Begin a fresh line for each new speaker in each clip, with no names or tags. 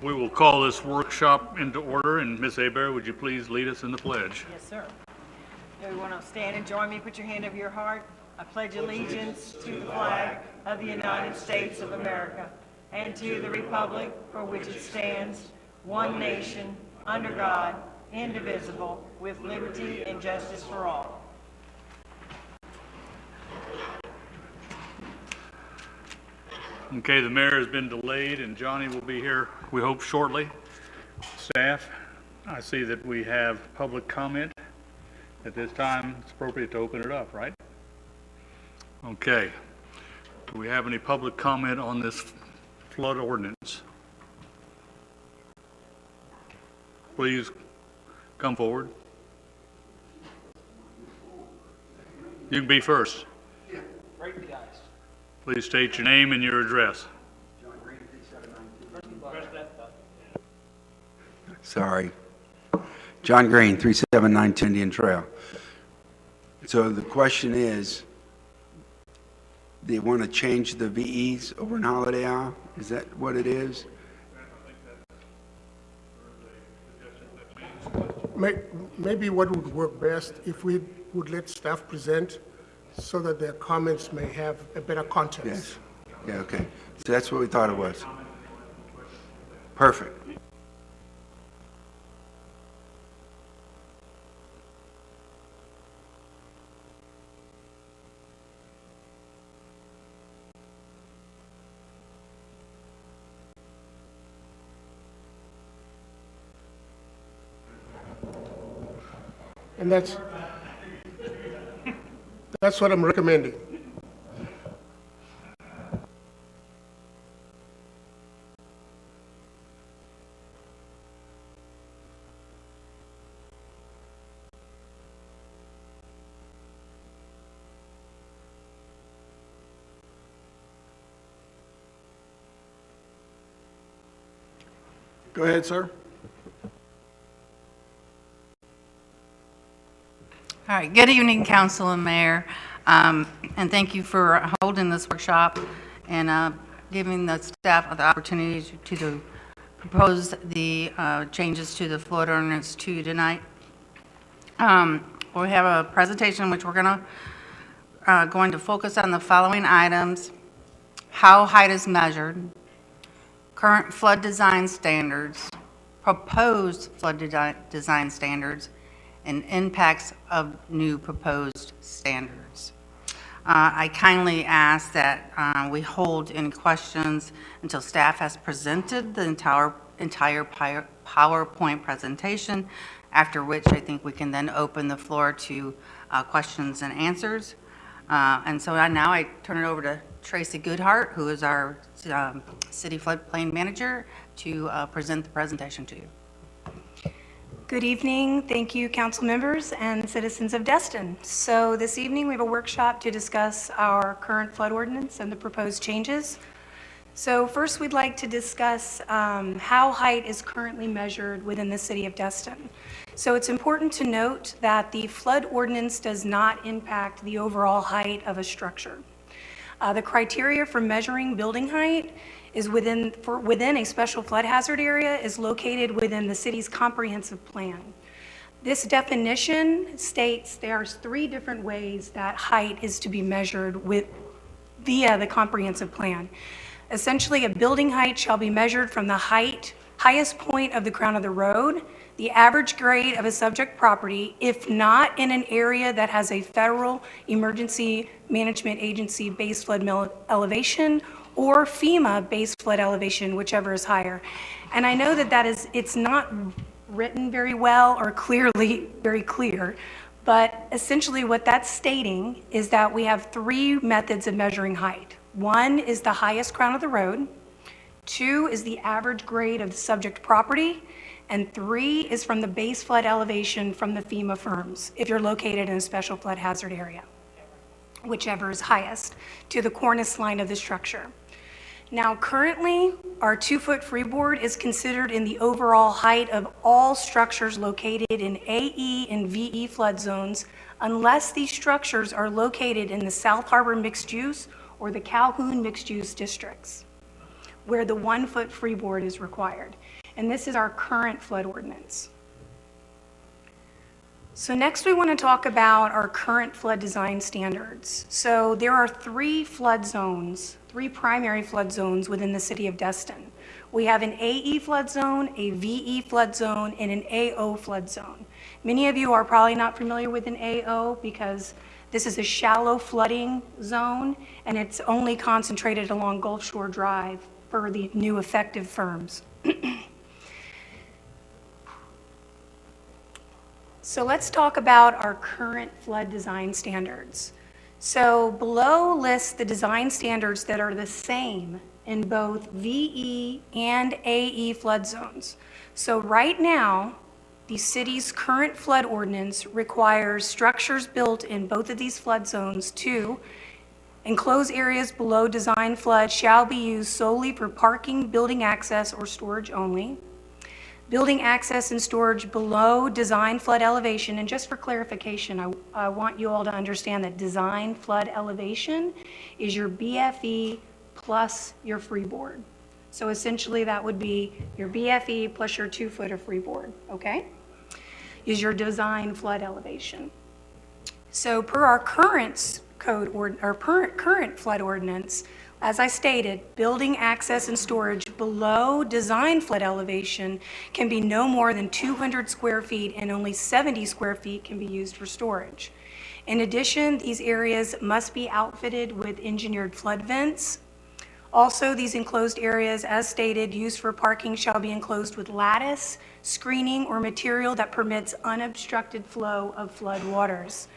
We will call this workshop into order, and Ms. Hebert, would you please lead us in the pledge?
Yes, sir. Everyone will stand and join me. Put your hand over your heart. I pledge allegiance to the flag of the United States of America and to the republic for which it stands, one nation, under God, indivisible, with liberty and justice for all.
Okay, the mayor has been delayed, and Johnny will be here, we hope, shortly. Staff, I see that we have public comment. At this time, it's appropriate to open it up, right? Okay. Do we have any public comment on this flood ordinance? Please come forward. You can be first.
Right in the eyes.
Please state your name and your address.
John Green, 3792.
Sorry. John Green, 3792 Indian Trail. So the question is, do you want to change the VEs over in Holiday Isle? Is that what it is?
Maybe what would work best if we would let staff present so that their comments may have a better context.
Yes. Yeah, okay. So that's what we thought it was. Perfect.
And that's what I'm recommending. Go ahead, sir.
All right, good evening, Council and Mayor, and thank you for holding this workshop and giving the staff the opportunity to propose the changes to the flood ordinance to you tonight. We have a presentation in which we're going to focus on the following items: how height is measured, current flood design standards, proposed flood design standards, and impacts of new proposed standards. I kindly ask that we hold any questions until staff has presented the entire PowerPoint presentation, after which I think we can then open the floor to questions and answers. And so now I turn it over to Tracy Goodhart, who is our City Floodplain Manager, to present the presentation to you.
Good evening. Thank you, council members and citizens of Destin. So this evening we have a workshop to discuss our current flood ordinance and the proposed changes. So first we'd like to discuss how height is currently measured within the city of Destin. So it's important to note that the flood ordinance does not impact the overall height of a structure. The criteria for measuring building height is within a special flood hazard area is located within the city's comprehensive plan. This definition states there's 3 different ways that height is to be measured via the comprehensive plan. Essentially, a building height shall be measured from the highest point of the crown of the road, the average grade of a subject property, if not in an area that has a federal emergency management agency base flood elevation, or FEMA base flood elevation, whichever is higher. And I know that it's not written very well or clearly, very clear, but essentially what that's stating is that we have 3 methods of measuring height. 1 is the highest crown of the road, 2 is the average grade of the subject property, and 3 is from the base flood elevation from the FEMA firms, if you're located in a special flood hazard area, whichever is highest, to the cornice line of the structure. Now, currently, our 2-foot freeboard is considered in the overall height of all structures located in AE and VE flood zones, unless these structures are located in the South Harbor mixed use or the Calhoun mixed use districts, where the 1-foot freeboard is required. And this is our current flood ordinance. So next we want to talk about our current flood design standards. So there are three flood zones, three primary flood zones within the city of Destin. We have an AE flood zone, a VE flood zone, and an AO flood zone. Many of you are probably not familiar with an AO because this is a shallow flooding zone, and it's only concentrated along Gulf Shore Drive for the new effective firms. So let's talk about our current flood design standards. So below lists the design standards that are the same in both VE and AE flood zones. So right now, the city's current flood ordinance requires structures built in both of these flood zones to enclosed areas below design flood shall be used solely for parking, building access, or storage only. Building access and storage below design flood elevation, and just for clarification, I want you all to understand that design flood elevation is your BFE plus your freeboard. So essentially that would be your BFE plus your 2 foot of freeboard, okay? Is your design flood elevation. So per our current code or our current flood ordinance, as I stated, building access and storage below design flood elevation can be no more than 200 square feet, and only 70 square feet can be used for storage. In addition, these areas must be outfitted with engineered flood vents. Also, these enclosed areas, as stated, used for parking shall be enclosed with lattice, screening, or material that permits unobstructed flow of flood waters.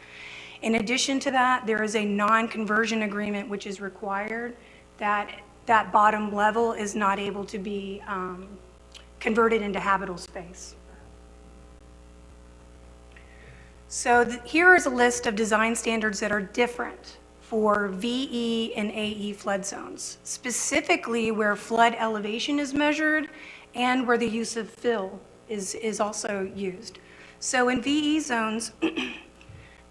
In addition to that, there is a non-conversion agreement which is required that bottom level is not able to be converted into habitable space. So here is a list of design standards that are different for VE and AE flood zones, specifically where flood elevation is measured and where the use of fill is also used. So in VE zones,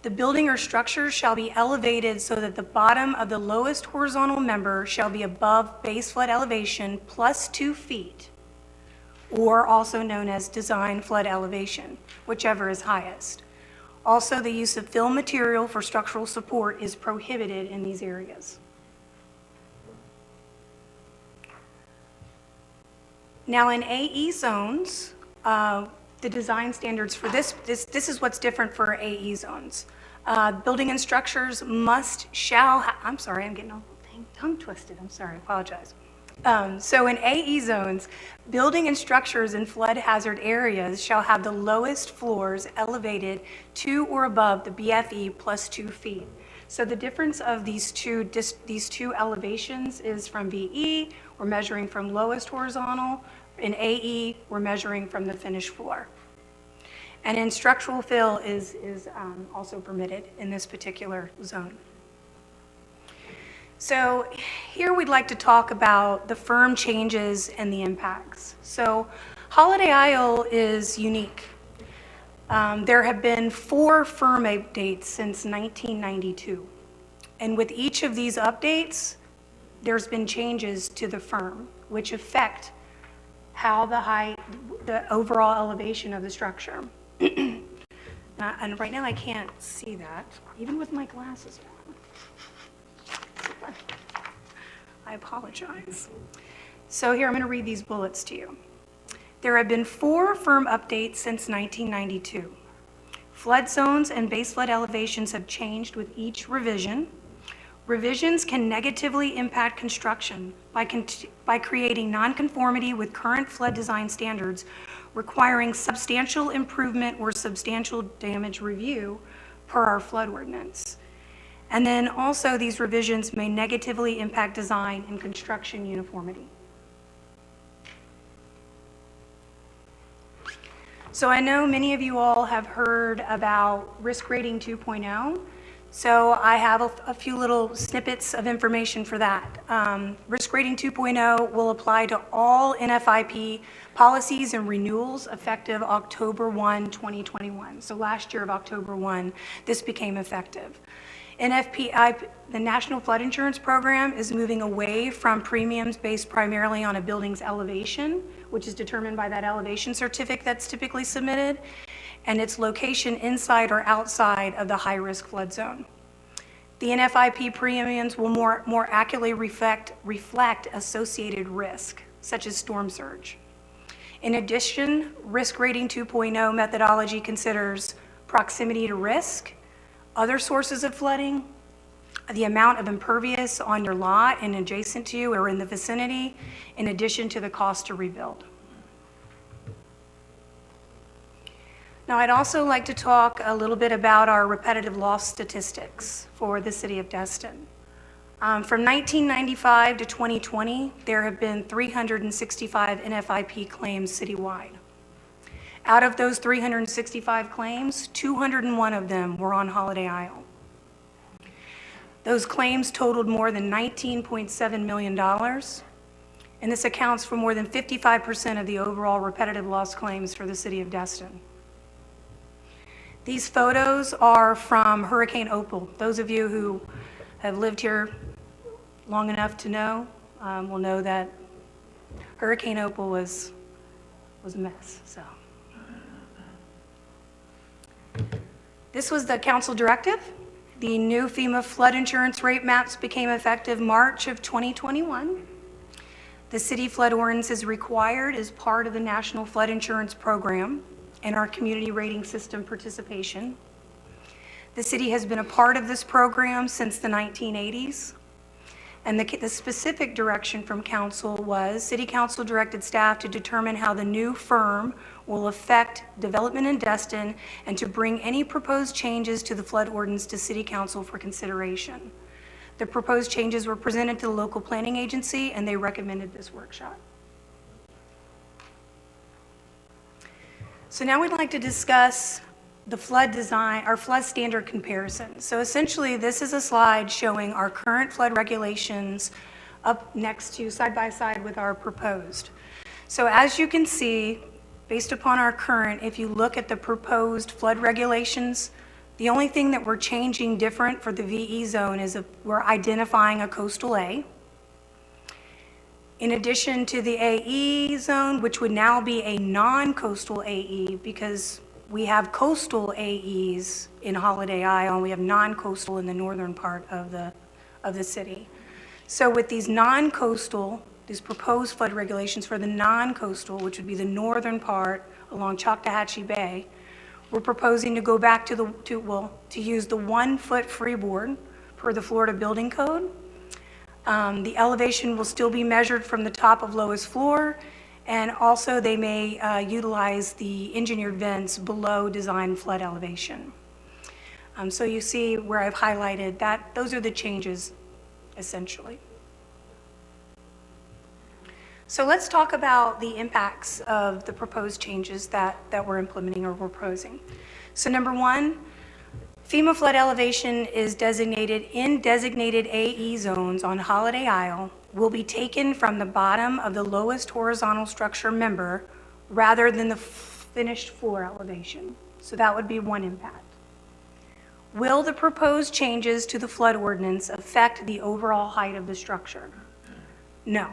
the building or structure shall be elevated so that the bottom of the lowest horizontal member shall be above base flood elevation plus 2 feet, or also known as design flood elevation, whichever is highest. Also, the use of fill material for structural support is prohibited in these areas. Now in AE zones, the design standards for this is what's different for AE zones. Building and structures I'm sorry, I'm getting all tongue twisted. I'm sorry, I apologize. So in AE zones, building and structures in flood hazard areas shall have the lowest floors elevated to or above the BFE plus 2 feet. So the difference of these two elevations is from VE, we're measuring from lowest horizontal. In AE, we're measuring from the finished floor. And in structural fill is also permitted in this particular zone. So here we'd like to talk about the firm changes and the impacts. So Holiday Isle is unique. There have been 4 firm updates since 1992. And with each of these updates, there's been changes to the firm, which affect how the overall elevation of the structure. And right now I can't see that, even with my glasses on. I apologize. So here, I'm going to read these bullets to you. There have been 4 firm updates since 1992. Flood zones and base flood elevations have changed with each revision. Revisions can negatively impact construction by creating nonconformity with current flood design standards, requiring substantial improvement or substantial damage review per our flood ordinance. And then also these revisions may negatively impact design and construction uniformity. So I know many of you all have heard about risk rating 2.0. So I have a few little snippets of information for that. Risk rating 2.0 will apply to all NFIP policies and renewals effective October 1, 2021. So last year of October 1, this became effective. NFPI, the National Flood Insurance Program, is moving away from premiums based primarily on a building's elevation, which is determined by that elevation certificate that's typically submitted, and its location inside or outside of the high-risk flood zone. The NFIP premiums will more accurately reflect associated risk, such as storm surge. In addition, Risk Rating 2.0 methodology considers proximity to risk, other sources of flooding, the amount of impervious on your lot and adjacent to you or in the vicinity, in addition to the cost to rebuild. Now, I'd also like to talk a little bit about our repetitive loss statistics for the city of Destin. From 1995 to 2020, there have been 365 NFIP claims citywide. Out of those 365 claims, 201 of them were on Holiday Isle. Those claims totaled more than $19.7 million, and this accounts for more than 55% of the overall repetitive loss claims for the city of Destin. These photos are from Hurricane Opal. Those of you who have lived here long enough to know will know that Hurricane Opal was a mess. So this was the council directive. The new FEMA flood insurance rate maps became effective March of 2021. The city flood ordinance is required as part of the National Flood Insurance Program and our community rating system participation. The city has been a part of this program since the 1980s. And the specific direction from council was, city council directed staff to determine how the new firm will affect development in Destin and to bring any proposed changes to the flood ordinance to city council for consideration. The proposed changes were presented to the local planning agency and they recommended this workshop. So now we'd like to discuss the flood design, our flood standard comparison. So essentially, this is a slide showing our current flood regulations up next to, side by side with our proposed. So as you can see, based upon our current, if you look at the proposed flood regulations, the only thing that we're changing different for the VE zone is we're identifying a coastal A. In addition to the AE zone, which would now be a non-coastal AE, because we have coastal AEs in Holiday Isle, and we have non-coastal in the northern part of the city. So with these non-coastal, these proposed flood regulations for the non-coastal, which would be the northern part along Choctawhatchee Bay, we're proposing to go back to use the 1 foot freeboard per the Florida Building Code. The elevation will still be measured from the top of lowest floor, and also they may utilize the engineered vents below design flood elevation. So you see where I've highlighted that, those are the changes essentially. So let's talk about the impacts of the proposed changes that we're implementing or we're proposing. So number one, FEMA flood elevation is designated in designated AE zones on Holiday Isle will be taken from the bottom of the lowest horizontal structure member rather than the finished floor elevation. So that would be one impact. Will the proposed changes to the flood ordinance affect the overall height of the structure? No.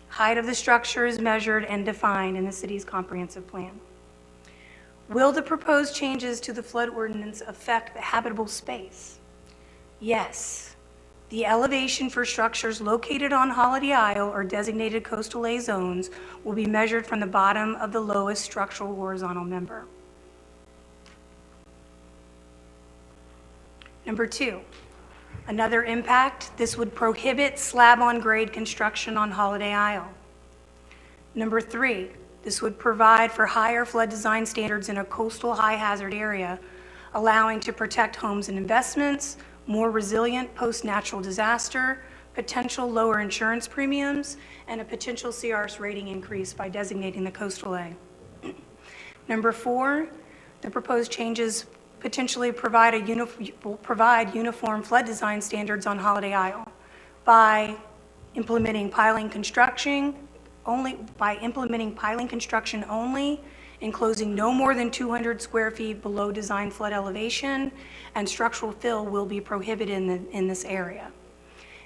Height of the structure is measured and defined in the city's comprehensive plan. Will the proposed changes to the flood ordinance affect the habitable space? Yes. The elevation for structures located on Holiday Isle or designated coastal A zones will be measured from the bottom of the lowest structural horizontal member. Number two, another impact, this would prohibit slab-on-grade construction on Holiday Isle. Number three, this would provide for higher flood design standards in a coastal high-hazard area, allowing to protect homes and investments, more resilient post-natural disaster, potential lower insurance premiums, and a potential CRS rating increase by designating the coastal A. Number four, the proposed changes potentially will provide uniform flood design standards on Holiday Isle by implementing piling construction only, enclosing no more than 200 square feet below design flood elevation, and structural fill will be prohibited in this area.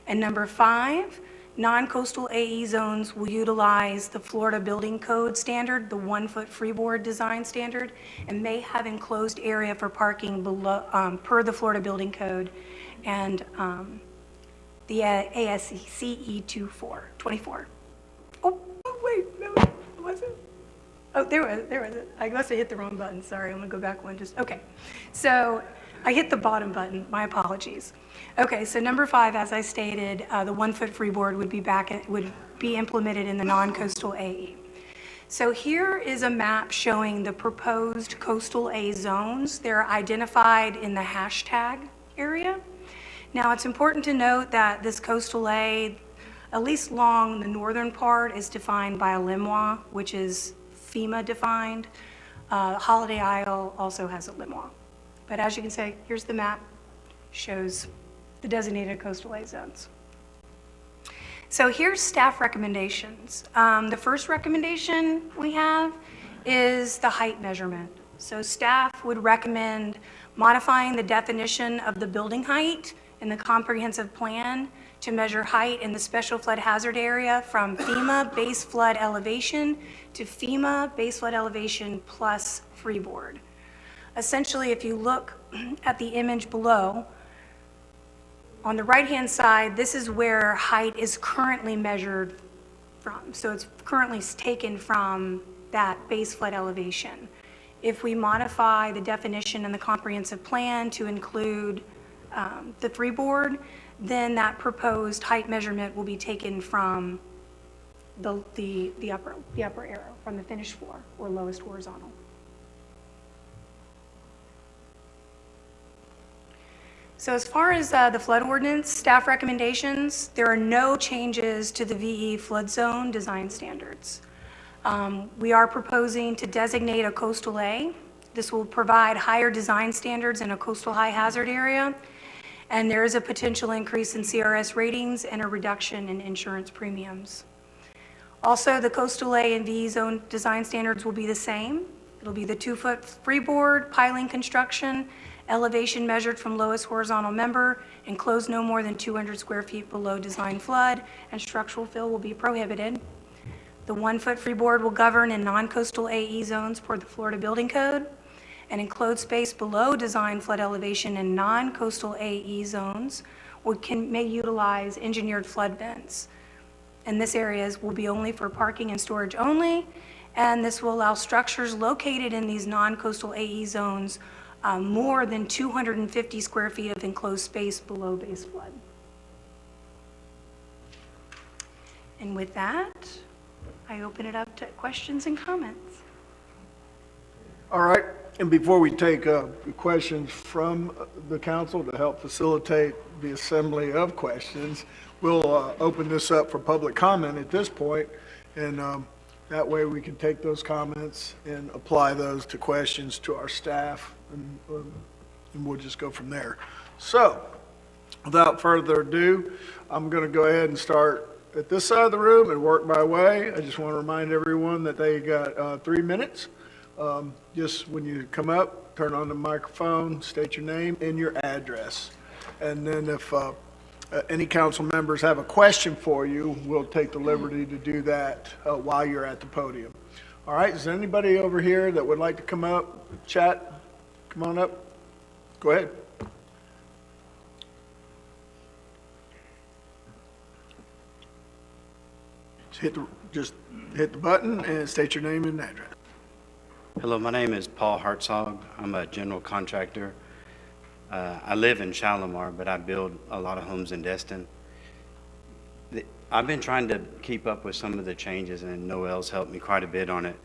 And number five, Non-coastal AE zones will utilize the Florida Building Code standard, the 1-foot freeboard design standard, and may have enclosed area for parking below, per the Florida Building Code and the ASCE 24. Oh, wait, no, was it? Oh, there was it. I must have hit the wrong button, sorry, I'm gonna go back one, okay. So, I hit the bottom button, my apologies. Okay, so number 5, as I stated, the 1-foot freeboard would be implemented in the non-coastal AE. So here is a map showing the proposed coastal A zones. They're identified in the hashtag area. Now, it's important to note that this coastal A, at least along the northern part, is defined by a limois, which is FEMA defined. Holiday Isle also has a limois. But as you can see, here's the map, shows the designated coastal A zones. So here's staff recommendations. The first recommendation we have is the height measurement. So staff would recommend modifying the definition of the building height in the comprehensive plan to measure height in the special flood hazard area from FEMA base flood elevation to FEMA base flood elevation plus freeboard. Essentially, if you look at the image below, on the right-hand side, this is where height is currently measured from. So it's currently taken from that base flood elevation. If we modify the definition in the comprehensive plan to include the freeboard, then that proposed height measurement will be taken from the upper arrow, from the finished floor or lowest horizontal. So as far as the flood ordinance staff recommendations, there are no changes to the VE flood zone design standards. We are proposing to designate a coastal A. This will provide higher design standards in a coastal high hazard area, and there is a potential increase in CRS ratings and a reduction in insurance premiums. Also, the coastal A and VE zone design standards will be the same. It'll be the 2-foot freeboard, piling construction, elevation measured from lowest horizontal member, enclosed no more than 200 square feet below design flood, and structural fill will be prohibited. The 1-foot freeboard will govern in non-coastal AE zones per the Florida Building Code, and enclosed space below design flood elevation in non-coastal AE zones may utilize engineered flood vents. And this areas will be only for parking and storage only, and this will allow structures located in these non-coastal AE zones more than 250 square feet of enclosed space below base flood. And with that, I open it up to questions and comments.
All right, and before we take questions from the council to help facilitate the assembly of questions, we'll open this up for public comment at this point, and that way we can take those comments and apply those to questions to our staff, and we'll just go from there. So, without further ado, I'm going to go ahead and start at this side of the room and work my way. I just want to remind everyone that they got 3 minutes. Just when you come up, turn on the microphone, state your name and your address. And then if any council members have a question for you, we'll take the liberty to do that while you're at the podium. All right, is there anybody over here that would like to come up, chat? Come on up. Go ahead. Just hit the button and state your name and address.
Hello, my name is Paul Hartzog. I'm a general contractor. I live in Shalimar, but I build a lot of homes in Destin. I've been trying to keep up with some of the changes, and Noel's helped me quite a bit on it.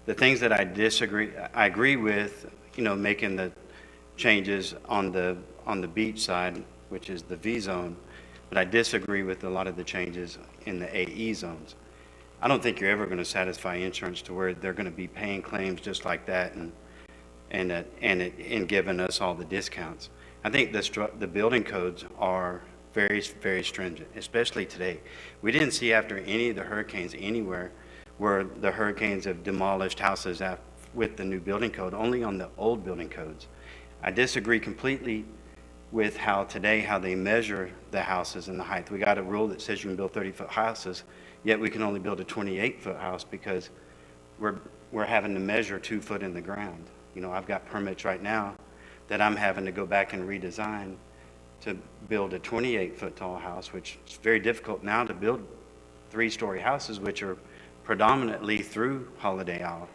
The things that I agree with, making the changes on the beach side, which is the V zone, but I disagree with a lot of the changes in the AE zones. I don't think you're ever going to satisfy insurance to where they're going to be paying claims just like that and giving us all the discounts. I think the building codes are very, very stringent, especially today. We didn't see after any of the hurricanes anywhere where the hurricanes have demolished houses with the new building code, only on the old building codes. I disagree completely with how they measure the houses and the height. We got a rule that says you can build 30-foot houses, yet we can only build a 28-foot house because we're having to measure 2 foot in the ground. You know, I've got permits right now that I'm having to go back and redesign to build a 28-foot tall house, which is very difficult now to build 3-story houses, which are predominantly through Holiday Isle,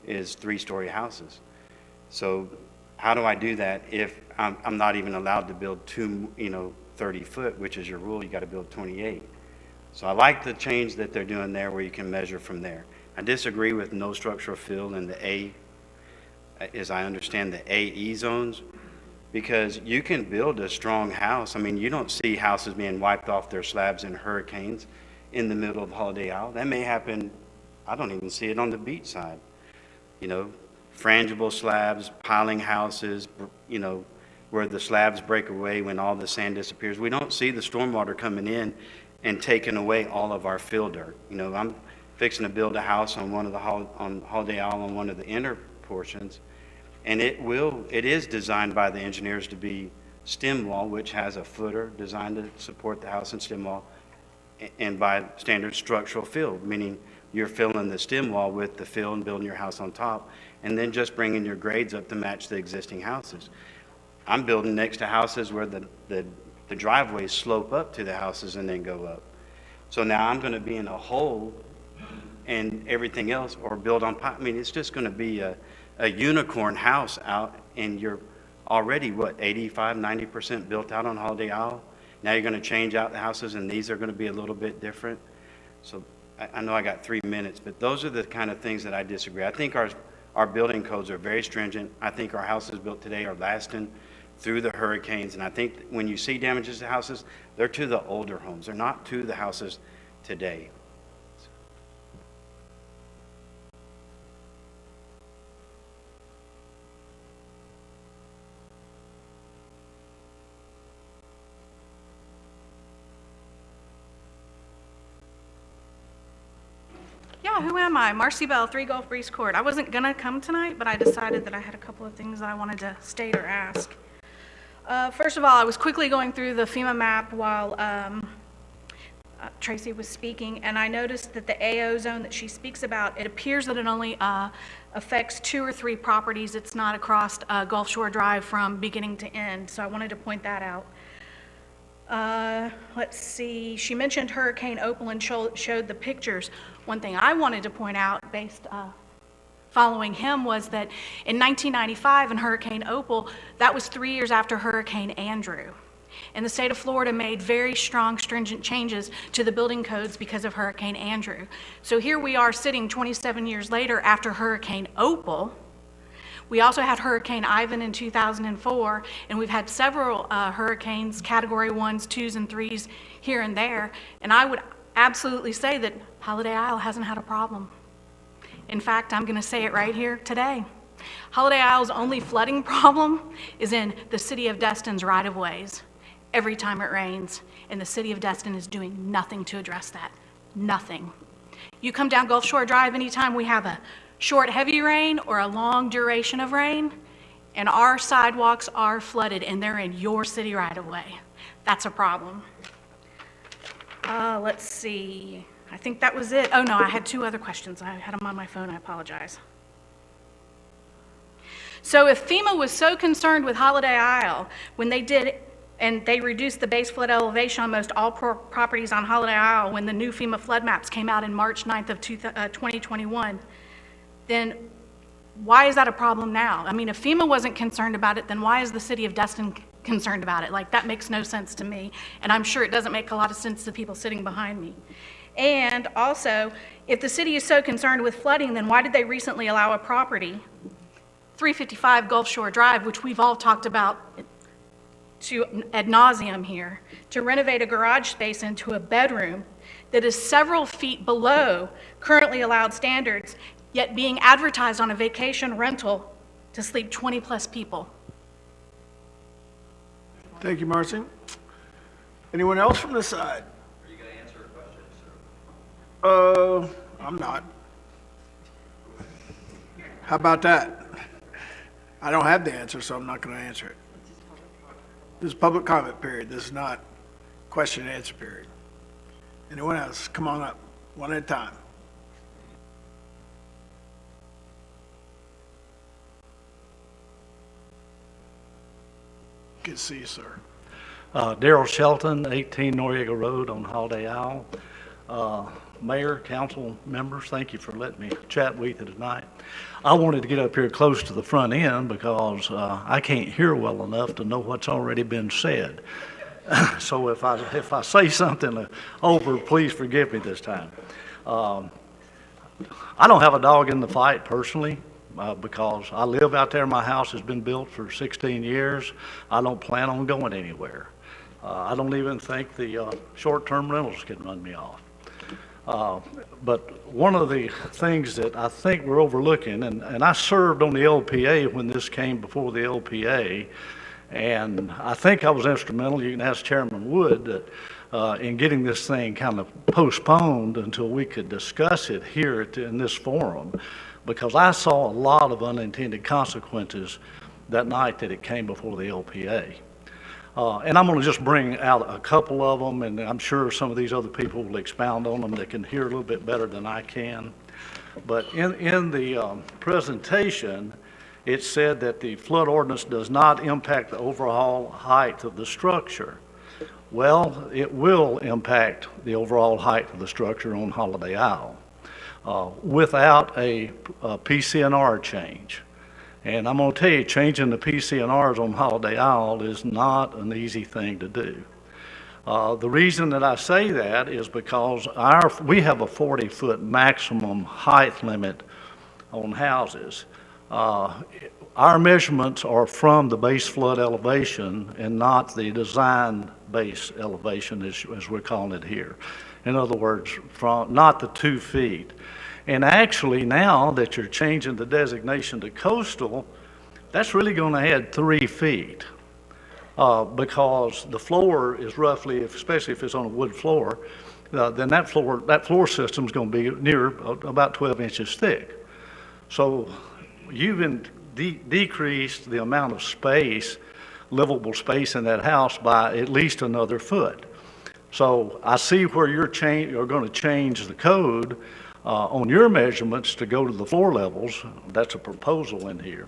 is 3-story houses. So how do I do that if I'm not even allowed to build 30 foot, which is your rule, you got to build 28. So I like the change that they're doing there where you can measure from there. I disagree with no structural fill in the A, as I understand the AE zones, because you can build a strong house. I mean, you don't see houses being wiped off their slabs in hurricanes in the middle of Holiday Isle. That may happen, I don't even see it on the beach side. You know, frangible slabs, piling houses, you know, where the slabs break away when all the sand disappears. We don't see the stormwater coming in and taking away all of our fill dirt. You know, I'm fixing to build a house on on Holiday Isle on one of the inner portions, and it is designed by the engineers to be stem wall, which has a footer designed to support the house and stem wall, and by standard structural fill, meaning you're filling the stem wall with the fill and building your house on top, and then just bringing your grades up to match the existing houses. I'm building next to houses where the driveways slope up to the houses and then go up. So now I'm going to be in a hole and everything else, or build on pipe. I mean, it's just going to be a unicorn house out, and you're already, 85, 90% built out on Holiday Isle. Now you're going to change out the houses, and these are going to be a little bit different. So I know I got 3 minutes, but those are the kind of things that I disagree. I think our building codes are very stringent. I think our houses built today are lasting through the hurricanes, and I think when you see damages to houses, they're to the older homes. They're not to the houses today.
Yeah, who am I? Marcy Bell, 3 Gulf Breeze Court. I wasn't going to come tonight, but I decided that I had a couple of things that I wanted to state or ask. First of all, I was quickly going through the FEMA map while Tracy was speaking, and I noticed that the AO zone that she speaks about, it appears that it only affects 2 or 3 properties. It's not across Gulf Shore Drive from beginning to end, so I wanted to point that out. Let's see, she mentioned Hurricane Opal and showed the pictures. One thing I wanted to point out following him was that in 1995 in Hurricane Opal, that was 3 years after Hurricane Andrew. And the state of Florida made very strong, stringent changes to the building codes because of Hurricane Andrew. So here we are sitting 27 years later after Hurricane Opal. We also had Hurricane Ivan in 2004, and we've had several hurricanes, Category 1s, 2s, and 3s here and there. And I would absolutely say that Holiday Isle hasn't had a problem. In fact, I'm going to say it right here today. Holiday Isle's only flooding problem is in the city of Destin's right-of-ways every time it rains, and the city of Destin is doing nothing to address that. Nothing. You come down Gulf Shore Drive anytime we have a short, heavy rain or a long duration of rain, and our sidewalks are flooded, and they're in your city right-of-way. That's a problem. Let's see. I think that was it. Oh, no, I had 2 other questions. I had them on my phone. I apologize. So if FEMA was so concerned with Holiday Isle when they did, and they reduced the base flood elevation on most all properties on Holiday Isle when the new FEMA flood maps came out in March 9th of 2021, then why is that a problem now? I mean, if FEMA wasn't concerned about it, then why is the city of Destin concerned about it? Like, that makes no sense to me, and I'm sure it doesn't make a lot of sense to people sitting behind me. And also, if the city is so concerned with flooding, then why did they recently allow a property, 355 Gulf Shore Drive, which we've all talked about ad nauseum here, to renovate a garage space into a bedroom that is several feet below currently allowed standards, yet being advertised on a vacation rental to sleep 20-plus people?
Thank you, Marcy. Anyone else from this side?
Are you going to answer a question, sir?
I'm not. How about that? I don't have the answer, so I'm not going to answer it. This is public comment period. This is not question and answer period. Anyone else? Come on up, one at a time. Good to see you, sir.
Darrell Shelton, 18 Noriega Road on Holiday Isle. Mayor, council members, thank you for letting me chat with you tonight. I wanted to get up here close to the front end because I can't hear well enough to know what's already been said. So if I say something over, please forgive me this time. I don't have a dog in the fight personally. Because I live out there. My house has been built for 16 years. I don't plan on going anywhere. I don't even think the short-term rentals can run me off. But one of the things that I think we're overlooking, and I served on the LPA when this came before the LPA, and I think I was instrumental, you can ask Chairman Wood, that in getting this thing kind of postponed until we could discuss it here in this forum, because I saw a lot of unintended consequences that night that it came before the LPA. And I'm going to just bring out a couple of them, and I'm sure some of these other people will expound on them that can hear a little bit better than I can. But in the presentation, it said that the flood ordinance does not impact the overall height of the structure. Well, it will impact the overall height of the structure on Holiday Isle without a PCNR change. And I'm going to tell you, changing the PCNRs on Holiday Isle is not an easy thing to do. The reason that I say that is because we have a 40-foot maximum height limit on houses. Our measurements are from the base flood elevation and not the design base elevation, as we're calling it here. In other words, from not the 2 feet. And actually, now that you're changing the designation to coastal, that's really going to add 3 feet because the floor is roughly, especially if it's on a wood floor, then that floor system is going to be near about 12 inches thick. So you've decreased the amount of space, livable space in that house by at least another foot. So I see where you're going to change the code on your measurements to go to the floor levels. That's a proposal in here.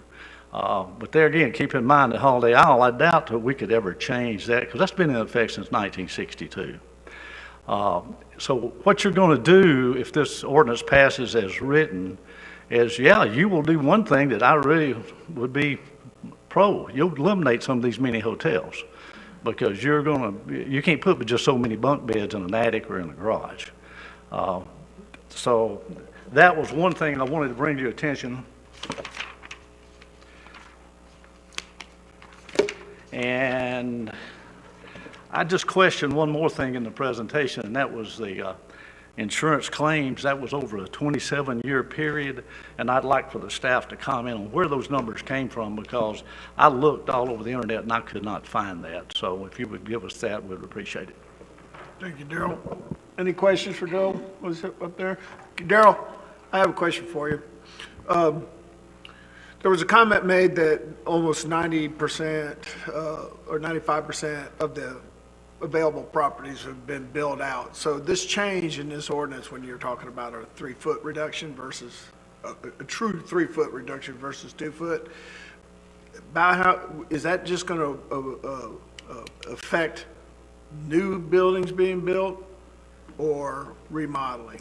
But there again, keep in mind that Holiday Isle, I doubt that we could ever change that because that's been in effect since 1962. So what you're going to do if this ordinance passes as written is, yeah, you will do one thing that I really would be pro. You'll eliminate some of these mini hotels because you can't put just so many bunk beds in an attic or in a garage. So that was one thing I wanted to bring to your attention. And I just questioned one more thing in the presentation, and that was the insurance claims. That was over a 27-year period, and I'd like for the staff to comment on where those numbers came from because I looked all over the internet and I could not find that. So if you would give us that, we'd appreciate it.
Thank you, Darrell. Any questions for Darrell? Was it up there? Darrell, I have a question for you. There was a comment made that almost 90% or 95% of the available properties have been built out. So this change in this ordinance, when you're talking about a 3-foot reduction versus a true 3-foot reduction versus 2 foot, is that just going to affect new buildings being built or remodeling?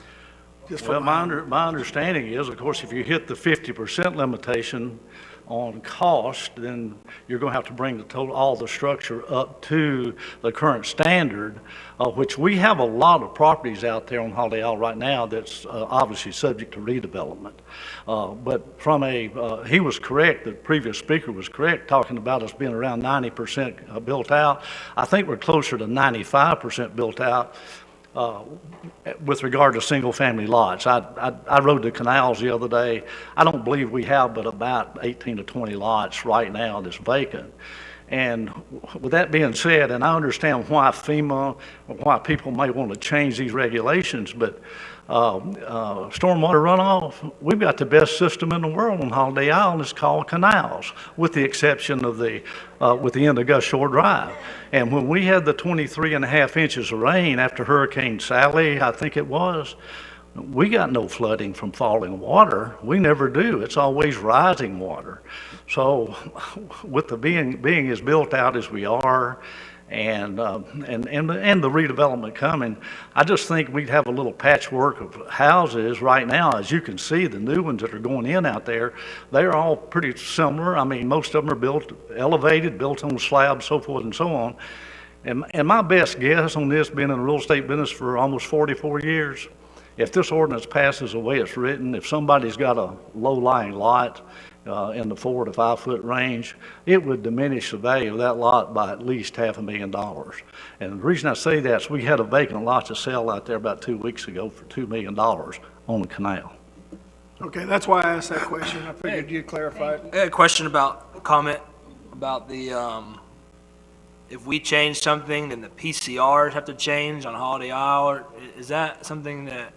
Well, my understanding is, of course, if you hit the 50% limitation on cost, then you're going to have to bring all the structure up to the current standard, which we have a lot of properties out there on Holiday Isle right now that's obviously subject to redevelopment. But from he was correct, the previous speaker was correct, talking about us being around 90% built out. I think we're closer to 95% built out. With regard to single-family lots. I rode the canals the other day. I don't believe we have but about 18 to 20 lots right now that's vacant. And with that being said, and I understand why FEMA, why people may want to change these regulations, but stormwater runoff, we've got the best system in the world on Holiday Island. It's called canals, with the exception of with the end of Gus Shore Drive. And when we had the 23.5 inches of rain after Hurricane Sally, I think it was, we got no flooding from falling water. We never do. It's always rising water. So with the being as built out as we are, and the redevelopment coming, I just think we'd have a little patchwork of houses right now. As you can see, the new ones that are going in out there, they're all pretty similar. I mean, most of them are built elevated, built on slabs, so forth and so on. And my best guess on this, being in the real estate business for almost 44 years, if this ordinance passes the way it's written, if somebody's got a low-lying lot in the 4 to 5 foot range, it would diminish the value of that lot by at least $500,000. And the reason I say that is we had a vacant lot to sell out there about 2 weeks ago for $2 million on the canal.
Okay, that's why I asked that question. I figured you'd clarify it.
I had a question a comment about the, if we change something, then the PCRs have to change on Holiday Isle. Is that something that,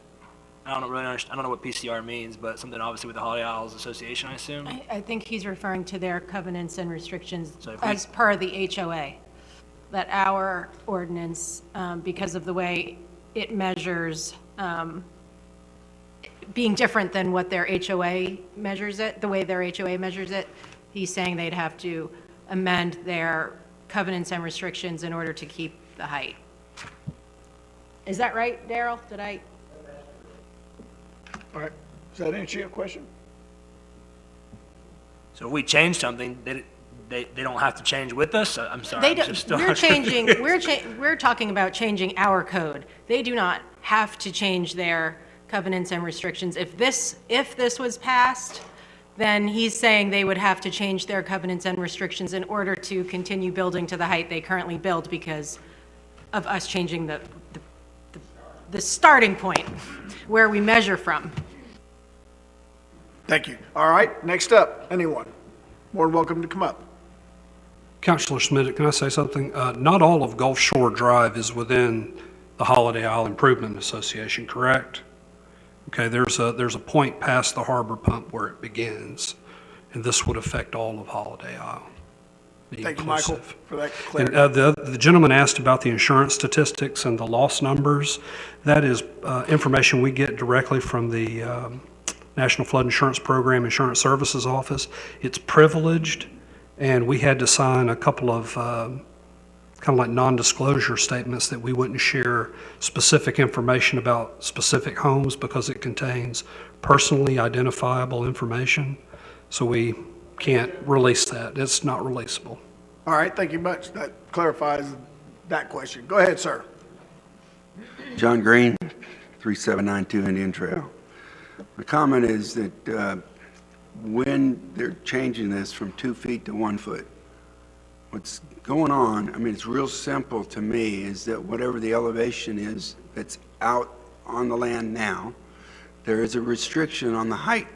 I don't really understand, I don't know what PCR means, but something obviously with the Holiday Isles Association, I assume?
I think he's referring to their covenants and restrictions
So if we-
as per the HOA. That our ordinance, because of the way it measures, being different than what their HOA measures it, the way their HOA measures it, he's saying they'd have to amend their covenants and restrictions in order to keep the height. Is that right, Darrell? Did I?
All right, does that answer your question?
So if we change something, they don't have to change with us? I'm sorry.
They
I'm
don't,
just still
we're
not
changing,
confused.
we're talking about changing our code. They do not have to change their covenants and restrictions. If this was passed, then he's saying they would have to change their covenants and restrictions in order to continue building to the height they currently build because of us changing the starting point where we measure from.
Thank you. All right, next up, anyone? More than welcome to come up.
Councilor Schmidt, can I say something? Not all of Gulf Shore Drive is within the Holiday Isle Improvement Association, correct? Okay, there's a point past the harbor pump where it begins, and this would affect all of Holiday Isle.
Thank you, Michael, for that
And
clarity.
the gentleman asked about the insurance statistics and the loss numbers. That is information we get directly from the National Flood Insurance Program Insurance Services Office. It's privileged, and we had to sign a couple of kind of like non-disclosure statements that we wouldn't share specific information about specific homes because it contains personally identifiable information. So we can't release that. It's not releasable.
All right, thank you much. That clarifies that question. Go ahead, sir.
John Green, 3792 Indian Trail. The comment is that when they're changing this from 2 feet to 1 foot, what's going on, I mean, it's real simple to me, is that whatever the elevation is that's out on the land now, there is a restriction on the height.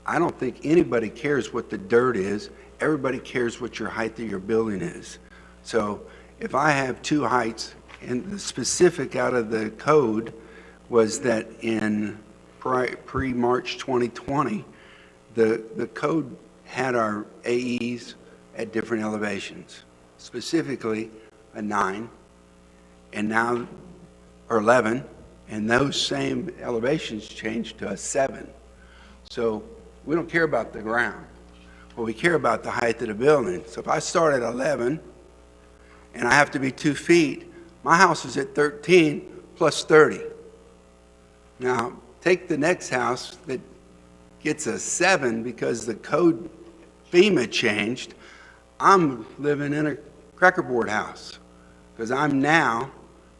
I don't think anybody cares what the dirt is. Everybody cares what your height of your building is. So if I have two heights, and the specific out of the code was that in pre-March 2020, the code had our AEs at different elevations, specifically a 9, and now, or 11, and those same elevations changed to a 7. So we don't care about the ground, but we care about the height of the building. So if I start at 11 and I have to be 2 feet, my house is at 13 plus 30. Now, take the next house that gets a 7 because the code FEMA changed. I'm living in a cracker board house because I'm now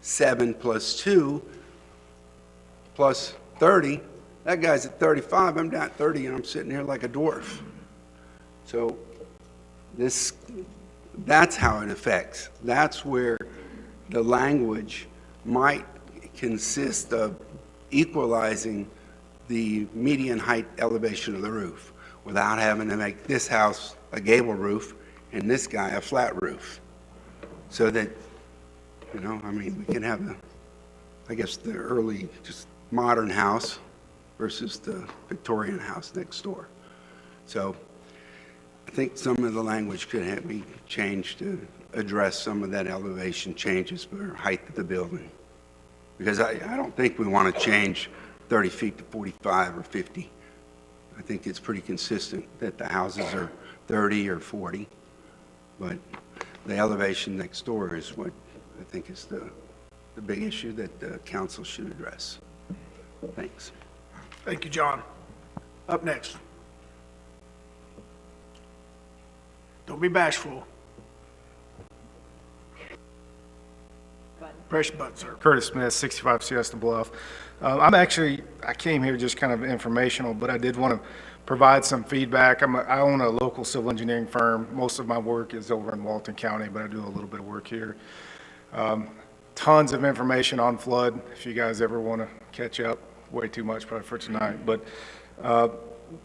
7 plus 2 plus 30. That guy's at 35, I'm down at 30, and I'm sitting here like a dwarf. So that's how it affects. That's where the language might consist of equalizing the median height elevation of the roof without having to make this house a gable roof and this guy a flat roof. So that, we can have the early, just modern house versus the Victorian house next door. So I think some of the language could be changed to address some of that elevation changes for height of the building. Because I don't think we want to change 30 feet to 45 or 50. I think it's pretty consistent that the houses are 30 or 40, but the elevation next door is what I think is the big issue that the council should address. Thanks.
Thank you, John. Up next. Don't be bashful. Press your button, sir.
Curtis Smith, 65 Siesta Bluff. I came here just kind of informational, but I did want to provide some feedback. I own a local civil engineering firm. Most of my work is over in Walton County, but I do a little bit of work here. Tons of information on flood, if you guys ever want to catch up. Way too much probably for tonight. But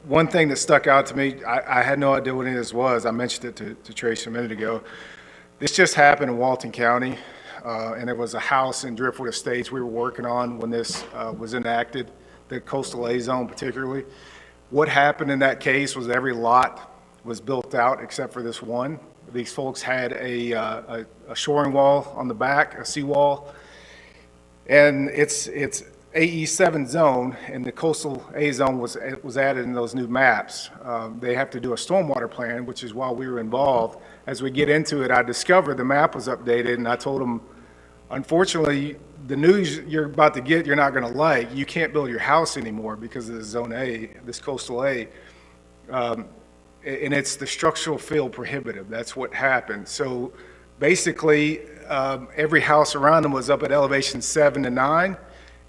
one thing that stuck out to me, I had no idea what any of this was. I mentioned it to Tracy a minute ago. This just happened in Walton County. And it was a house in Driftwood Estates we were working on when this was enacted, the coastal A zone particularly. What happened in that case was every lot was built out except for this one. These folks had a shoring wall on the back, a seawall, and it's AE7 zone, and the coastal A zone was added in those new maps. They have to do a stormwater plan, which is why we were involved. As we get into it, I discovered the map was updated, and I told them, unfortunately, the news you're about to get, you're not going to like. You can't build your house anymore because of the Zone A, this coastal A. And it's the structural field prohibitive. That's what happened. So basically, every house around him was up at elevation 7 to 9,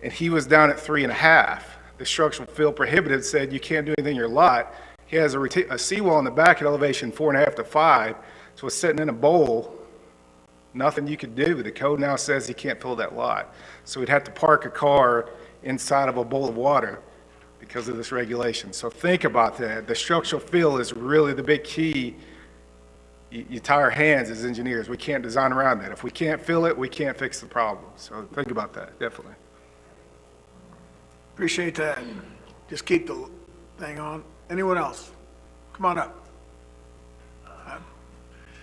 and he was down at 3.5. The structural field prohibitive said you can't do anything in your lot. He has a seawall in the back at elevation 4.5 to 5, so it's sitting in a bowl. Nothing you could do. The code now says he can't fill that lot. So he'd have to park a car inside of a bowl of water because of this regulation. So think about that. The structural fill is really the big key. You tie our hands as engineers. We can't design around that. If we can't fill it, we can't fix the problem. So think about that, definitely.
Appreciate that. Just keep the thing on. Anyone else? Come on up.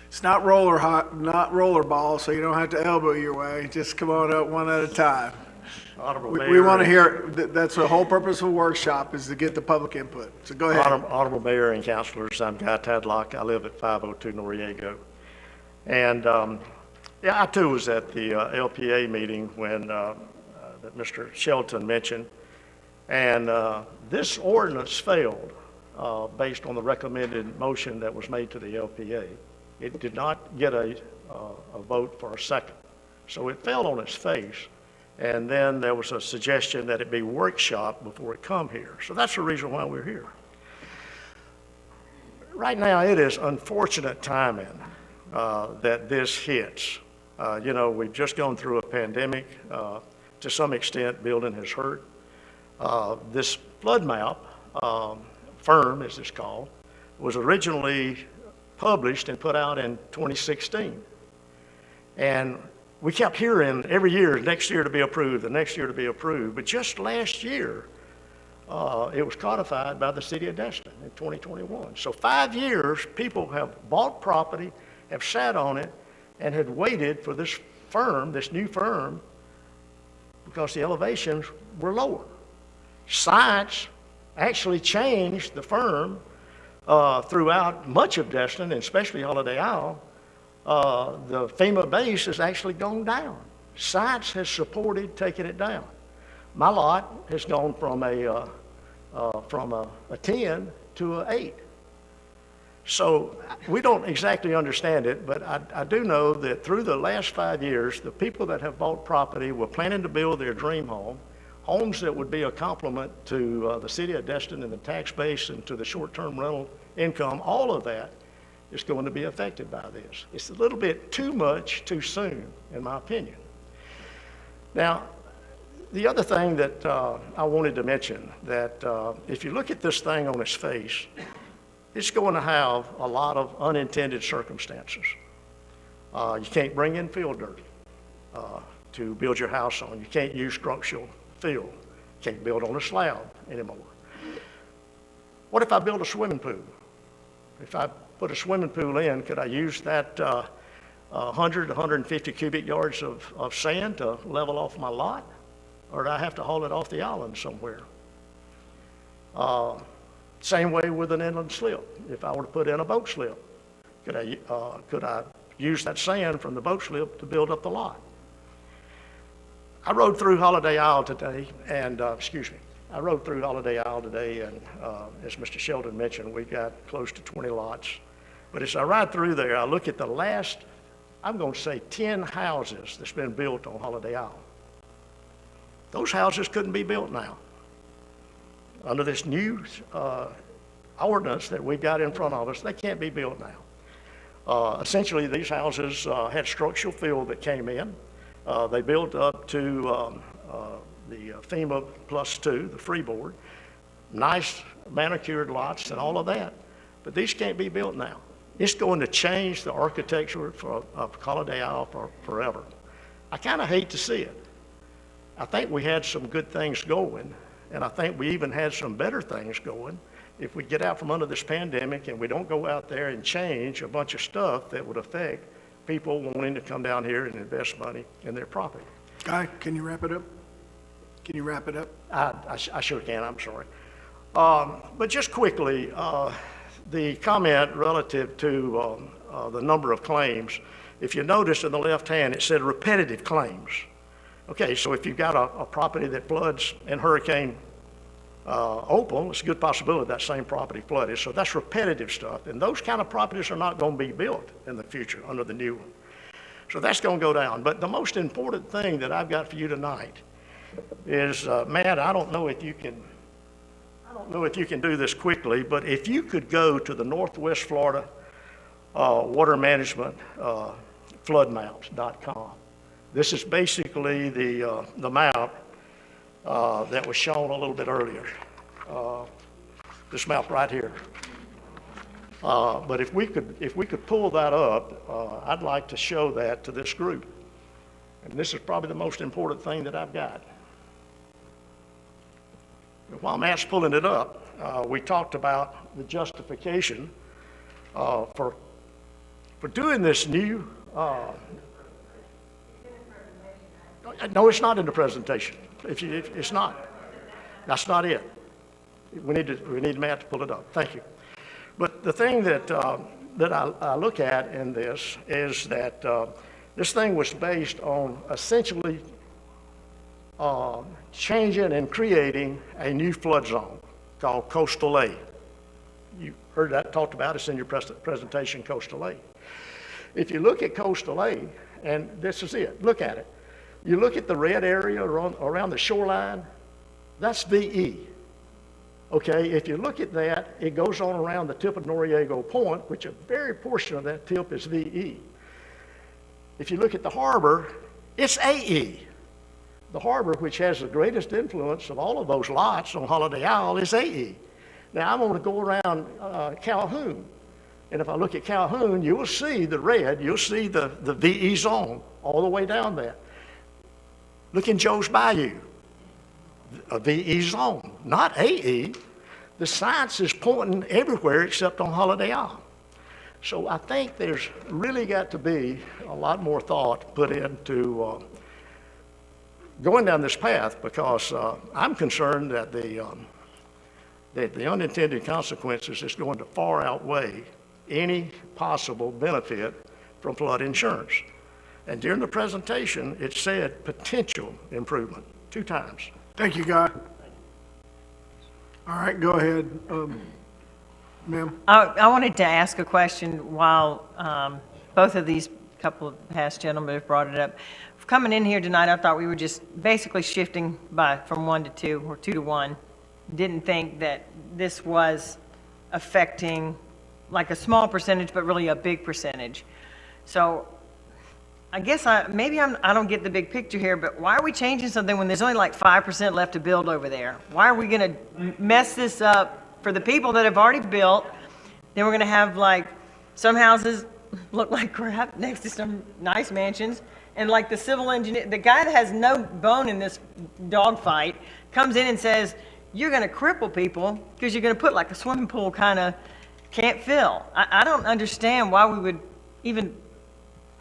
It's not roller ball, so you don't have to elbow your way. Just come on up one at a time. We want to hear, that's the whole purpose of a workshop, is to get the public input. So go ahead.
Honorable Mayor and councilors, I'm Guy Tadlock. I live at 502 Noriego. And I too was at the LPA meeting when that Mr. Shelton mentioned. And this ordinance failed based on the recommended motion that was made to the LPA. It did not get a vote for a second. So it fell on its face. And then there was a suggestion that it be workshop before it come here. So that's the reason why we're here. Right now, it is unfortunate timing that this hits. We've just gone through a pandemic. To some extent, building has hurt. This flood map, firm as it's called, was originally published and put out in 2016. And we kept hearing every year, next year to be approved, the next year to be approved. But just last year, it was codified by the city of Destin in 2021. So 5 years, people have bought property, have sat on it, and had waited for this firm, this new firm, because the elevations were lower. Science actually changed the firm throughout much of Destin, and especially Holiday Isle. The FEMA base has actually gone down. Science has supported taking it down. My lot has gone from a 10 to an 8. So we don't exactly understand it, but I do know that through the last 5 years, the people that have bought property were planning to build their dream home, homes that would be a complement to the city of Destin and the tax base and to the short-term rental income. All of that is going to be affected by this. It's a little bit too much too soon, in my opinion. Now, the other thing that I wanted to mention, that if you look at this thing on its face, it's going to have a lot of unintended circumstances. You can't bring in field dirt to build your house on. You can't use structural fill. You can't build on a slab anymore. What if I build a swimming pool? If I put a swimming pool in, could I use that 100, 150 cubic yards of sand to level off my lot? Or do I have to haul it off the island somewhere? Same way with an inland slip. If I were to put in a boat slip, could I use that sand from the boat slip to build up the lot? I rode through Holiday Isle today, and, I rode through Holiday Isle today, and as Mr. Shelton mentioned, we got close to 20 lots. But as I ride through there, I look at the last, I'm going to say 10 houses that's been built on Holiday Isle. Those houses couldn't be built now. Under this new ordinance that we've got in front of us, they can't be built now. Essentially, these houses had structural fill that came in. They built up to the FEMA +2, the freeboard, nice manicured lots and all of that. But these can't be built now. It's going to change the architecture of Holiday Isle forever. I kind of hate to see it. I think we had some good things going, and I think we even had some better things going if we get out from under this pandemic and we don't go out there and change a bunch of stuff that would affect people wanting to come down here and invest money in their property.
Guy, can you wrap it up? Can you wrap it up?
I sure can, I'm sorry. But just quickly, the comment relative to the number of claims, if you notice in the left hand, it said repetitive claims. Okay, so if you've got a property that floods in Hurricane Opal, it's a good possibility that same property flooded. So that's repetitive stuff. And those kind of properties are not going to be built in the future under the new one. So that's going to go down. But the most important thing that I've got for you tonight is, Matt, I don't know if you can do this quickly, but if you could go to the Northwest Florida Water Management floodmaps.com. This is basically the map that was shown a little bit earlier. This map right here. But if we could pull that up, I'd like to show that to this group. And this is probably the most important thing that I've got. While Matt's pulling it up, we talked about the justification for doing this new. No, it's not in the presentation. It's not. That's not it. We need Matt to pull it up. Thank you. But the thing that I look at in this is that this thing was based on essentially changing and creating a new flood zone called Coastal A. You heard that talked about. It's in your presentation, Coastal A. If you look at Coastal A, and this is it, look at it. You look at the red area around the shoreline, that's VE. Okay, if you look at that, it goes on around the tip of Noriego Point, which a very portion of that tip is VE. If you look at the harbor, it's AE. The harbor, which has the greatest influence of all of those lots on Holiday Isle, is AE. Now, I'm going to go around Calhoun, and if I look at Calhoun, you will see the red, you'll see the VE zone all the way down there. Look in Joe's Bayou, a VE zone, not AE. The science is pointing everywhere except on Holiday Isle. So I think there's really got to be a lot more thought put into going down this path, because I'm concerned that the unintended consequences is going to far outweigh any possible benefit from flood insurance. And during the presentation, it said potential improvement 2 times.
Thank you, Guy. All right, go ahead, ma'am.
I wanted to ask a question while both of these couple of past gentlemen have brought it up. Coming in here tonight, I thought we were just basically shifting from 1 to 2 or 2 to 1. Didn't think that this was affecting like a small percentage, but really a big percentage. So I guess I don't get the big picture here, but why are we changing something when there's only like 5% left to build over there? Why are we going to mess this up for the people that have already built, Then we're gonna have like, some houses look like crap next to some nice mansions. And like the civil engineer, the guy that has no bone in this dogfight comes in and says, you're gonna cripple people because you're gonna put like a swimming pool kinda can't fill. I don't understand why we would even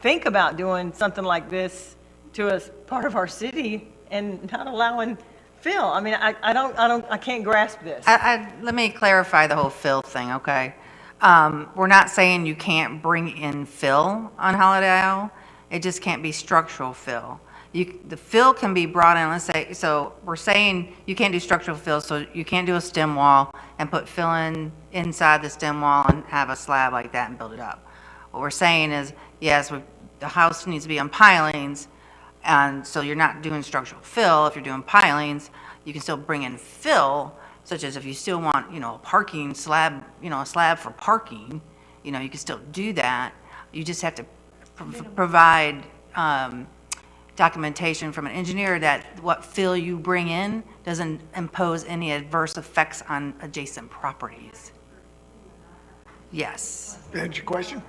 think about doing something like this to a part of our city and not allowing fill. I mean, I can't grasp this.
Let me clarify the whole fill thing, okay? We're not saying you can't bring in fill on Holiday Isle. It just can't be structural fill. The fill can be brought in, let's say, so we're saying you can't do structural fill, so you can't do a stem wall and put fill in inside the stem wall and have a slab like that and build it up. What we're saying is, yes, the house needs to be on pilings, and so you're not doing structural fill. If you're doing pilings, you can still bring in fill, such as if you still want, a parking slab, a slab for parking, you can still do that. You just have to provide documentation from an engineer that what fill you bring in doesn't impose any adverse effects on adjacent properties. Yes.
That's your question?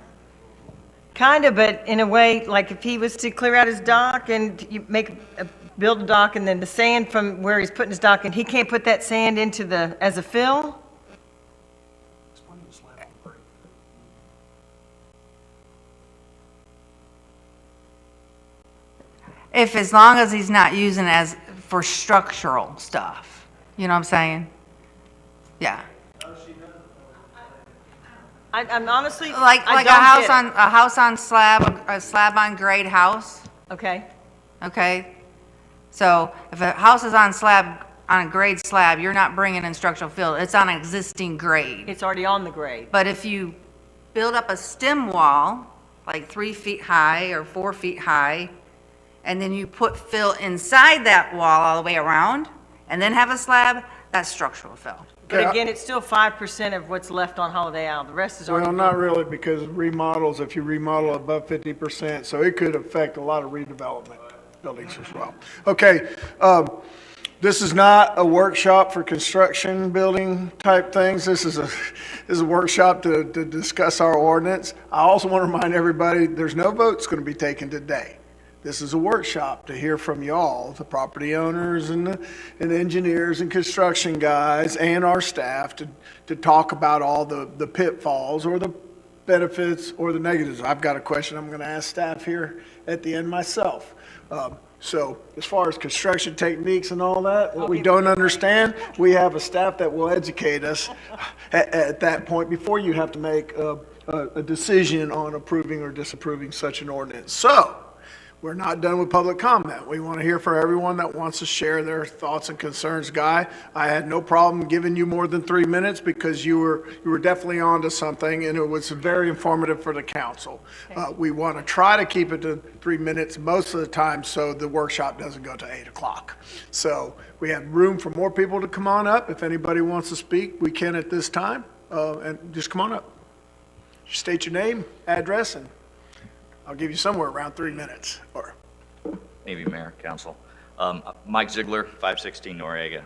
Kind of, but in a way, like if he was to clear out his dock and you build a dock and then the sand from where he's putting his dock in, he can't put that sand into as a fill?
As long as he's not using it as for structural stuff. You know what I'm saying? Yeah.
I'm honestly,
Like
I
a
don't
house
get it.
on, a house on slab, a slab on grade house,
Okay,
okay? So if a house is on slab, on a grade slab, you're not bringing in structural fill, it's on an existing grade.
it's already on the grade.
But if you build up a stem wall, like 3 feet high or 4 feet high, and then you put fill inside that wall all the way around, and then have a slab, that's structural fill.
But again, it's still 5% of what's left on Holiday Isle. The rest is already.
Well, not really, because remodels, if you remodel above 50%, so it could affect a lot of redevelopment buildings as well. Okay, this is not a workshop for construction building type things. This is a workshop to discuss our ordinance. I also want to remind everybody, there's no votes going to be taken today. This is a workshop to hear from y'all, the property owners and engineers and construction guys and our staff to talk about all the pitfalls or the benefits or the negatives. I've got a question I'm going to ask staff here at the end myself. So as far as construction techniques and all that, what we don't understand, we have a staff that will educate us at that point before you have to make a decision on approving or disapproving such an ordinance. So we're not done with public comment. We want to hear from everyone that wants to share their thoughts and concerns. Guy, I had no problem giving you more than 3 minutes because you were definitely onto something, and it was very informative for the council. We want to try to keep it to 3 minutes most of the time so the workshop doesn't go to 8 o'clock. So we have room for more people to come on up. If anybody wants to speak, we can at this time, and just come on up. State your name, address, and I'll give you somewhere around 3 minutes, or.
Maybe Mayor, Council. Mike Ziegler, 516 Noriega.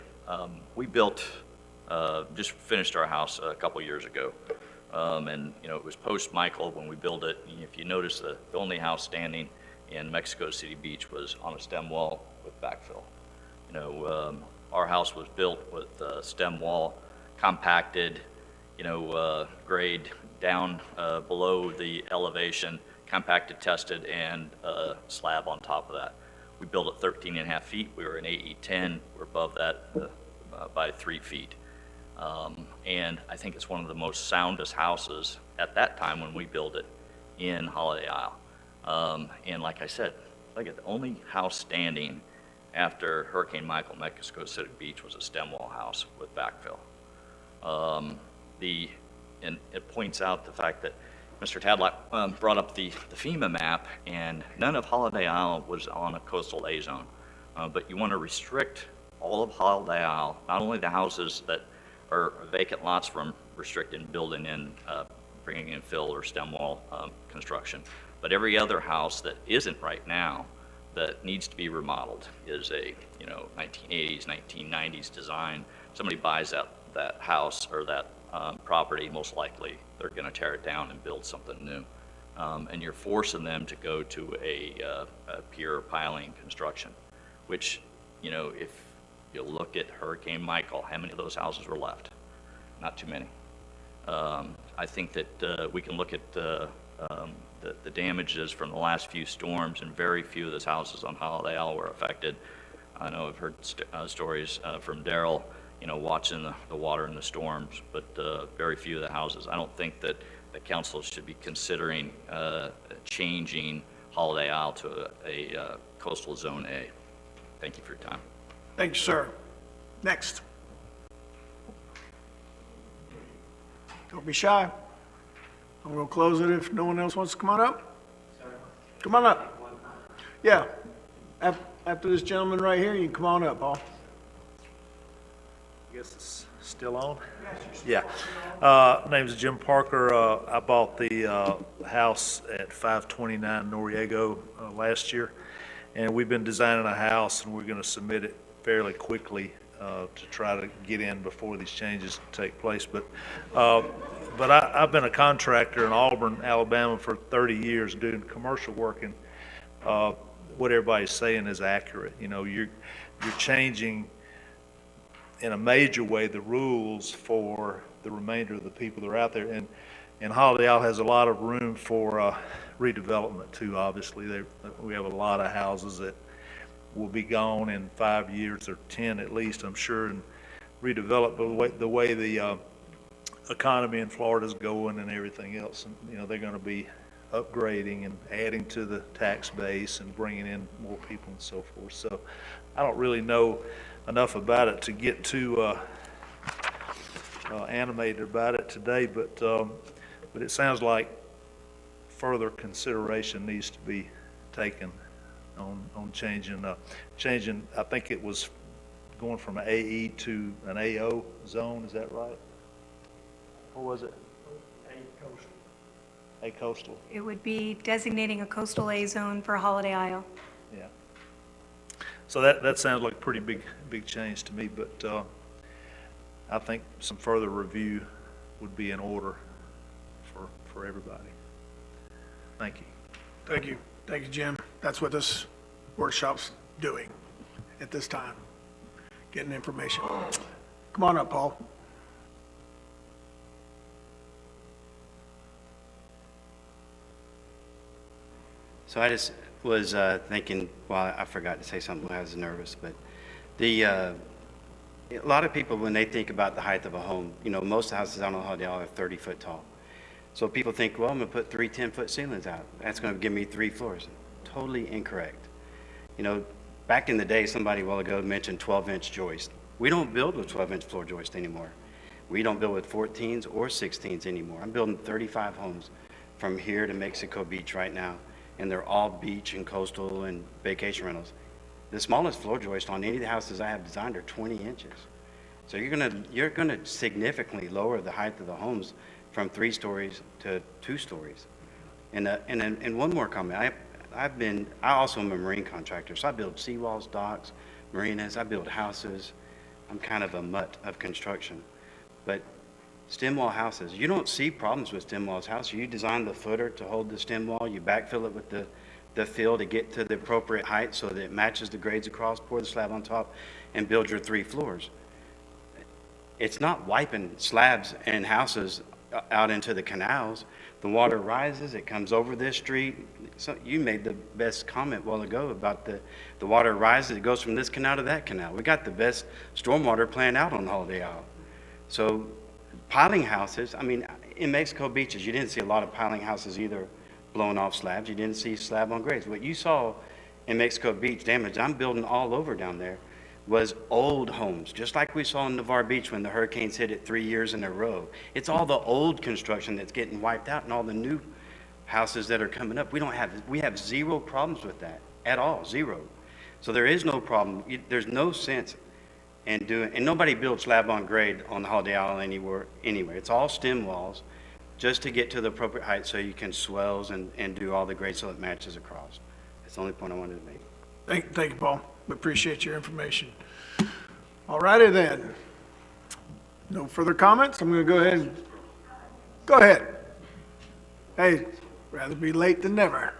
We built, just finished our house a couple years ago. And, it was post-Michael when we built it. If you notice, the only house standing in Mexico City Beach was on a stem wall with backfill. Our house was built with a stem wall, compacted, grade down below the elevation, compacted, tested, and a slab on top of that. We built it 13 and a half feet. We were an AE10. We're above that by 3 feet. And I think it's one of the most soundest houses at that time when we built it in Holiday Isle. And like I said, look at the only house standing after Hurricane Michael, Mexico City Beach, was a stem wall house with backfill. And it points out the fact that Mr. Tadlock brought up the FEMA map, and none of Holiday Isle was on a coastal A zone. But you want to restrict all of Holiday Isle, not only the houses that are vacant lots from restricting building in, bringing in fill or stem wall construction, but every other house that isn't right now that needs to be remodeled is a 1980s, 1990s design. Somebody buys that house or that property, most likely they're going to tear it down and build something new. And you're forcing them to go to a pier piling construction, which, you know, if you look at Hurricane Michael, how many of those houses were left? Not too many. I think that we can look at the damages from the last few storms, and very few of those houses on Holiday Isle were affected. I know I've heard stories from Darrell, you know, watching the water in the storms, but very few of the houses. I don't think that the council should be considering changing Holiday Isle to a coastal zone A. Thank you for your time.
Thank you, sir. Next. Don't be shy. I'm going to close it if no one else wants to come on up. Come on up. Yeah. After this gentleman right here, you can come on up, Paul.
I guess it's still on? Yeah. Name's Jim Parker. I bought the house at 529 Noriego last year, and we've been designing a house, and we're going to submit it fairly quickly to try to get in before these changes take place. But I've been a contractor in Auburn, Alabama for 30 years doing commercial work, and what everybody's saying is accurate. You know, you're changing in a major way the rules for the remainder of the people that are out there, and Holiday Isle has a lot of room for redevelopment too. Obviously, we have a lot of houses that will be gone in 5 years or 10 at least, I'm sure, and redevelop the way the economy in Florida is going and everything else. And you know, they're going to be upgrading and adding to the tax base and bringing in more people and so forth. So I don't really know enough about it to get too animated about it today, but it sounds like further consideration needs to be taken on changing. I think it was going from an AE to an AO zone. Is that right? Or was it? A coastal.
It would be designating a coastal A zone for Holiday Isle.
Yeah. So that sounds like a pretty big change to me, but I think some further review would be in order for everybody. Thank you.
Thank you. Thank you, Jim. That's what this workshop's doing at this time, getting information. Come on up, Paul.
So I just was thinking, well, I forgot to say something when I was nervous, but a lot of people, when they think about the height of a home, you know, most houses out on Holiday Isle are 30 foot tall. So people think, well, I'm going to put 3 10-foot ceilings out. That's going to give me 3 floors. Totally incorrect. You know, back in the day, somebody a while ago mentioned 12-inch joist. We don't build with 12-inch floor joist anymore. We don't build with 14s or 16s anymore. I'm building 35 homes from here to Mexico Beach right now, and they're all beach and coastal and vacation rentals. The smallest floor joist on any of the houses I have designed are 20 inches. So you're gonna significantly lower the height of the homes from 3 stories to 2 stories. And one more comment. I also am a marine contractor, so I build seawalls, docks, marinas. I build houses. I'm kind of a mutt of construction. But stem wall houses, you don't see problems with stem walls houses. You design the footer to hold the stem wall. You backfill it with the fill to get to the appropriate height so that it matches the grades across, pour the slab on top, and build your 3 floors. It's not wiping slabs and houses out into the canals. The water rises, it comes over this street. So you made the best comment a while ago about the water rises, it goes from this canal to that canal. We got the best stormwater plan out on Holiday Isle. So piling houses, I mean, in Mexico Beaches, you didn't see a lot of piling houses either blowing off slabs. You didn't see slab on grades. What you saw in Mexico Beach damage, I'm building all over down there, was old homes, just like we saw in Navarre Beach when the hurricanes hit it 3 years in a row. It's all the old construction that's getting wiped out and all the new houses that are coming up. We have 0 problems with that at all, 0. So there is no problem. There's no sense in doing, and nobody builds slab on grade on the Holiday Isle anywhere. It's all stem walls just to get to the appropriate height so you can swells and do all the grades so it matches across. That's the only point I wanted to make.
Thank you, Paul. We appreciate your information. All righty then. No further comments? I'm going to go ahead. Go ahead. Hey, rather be late than never.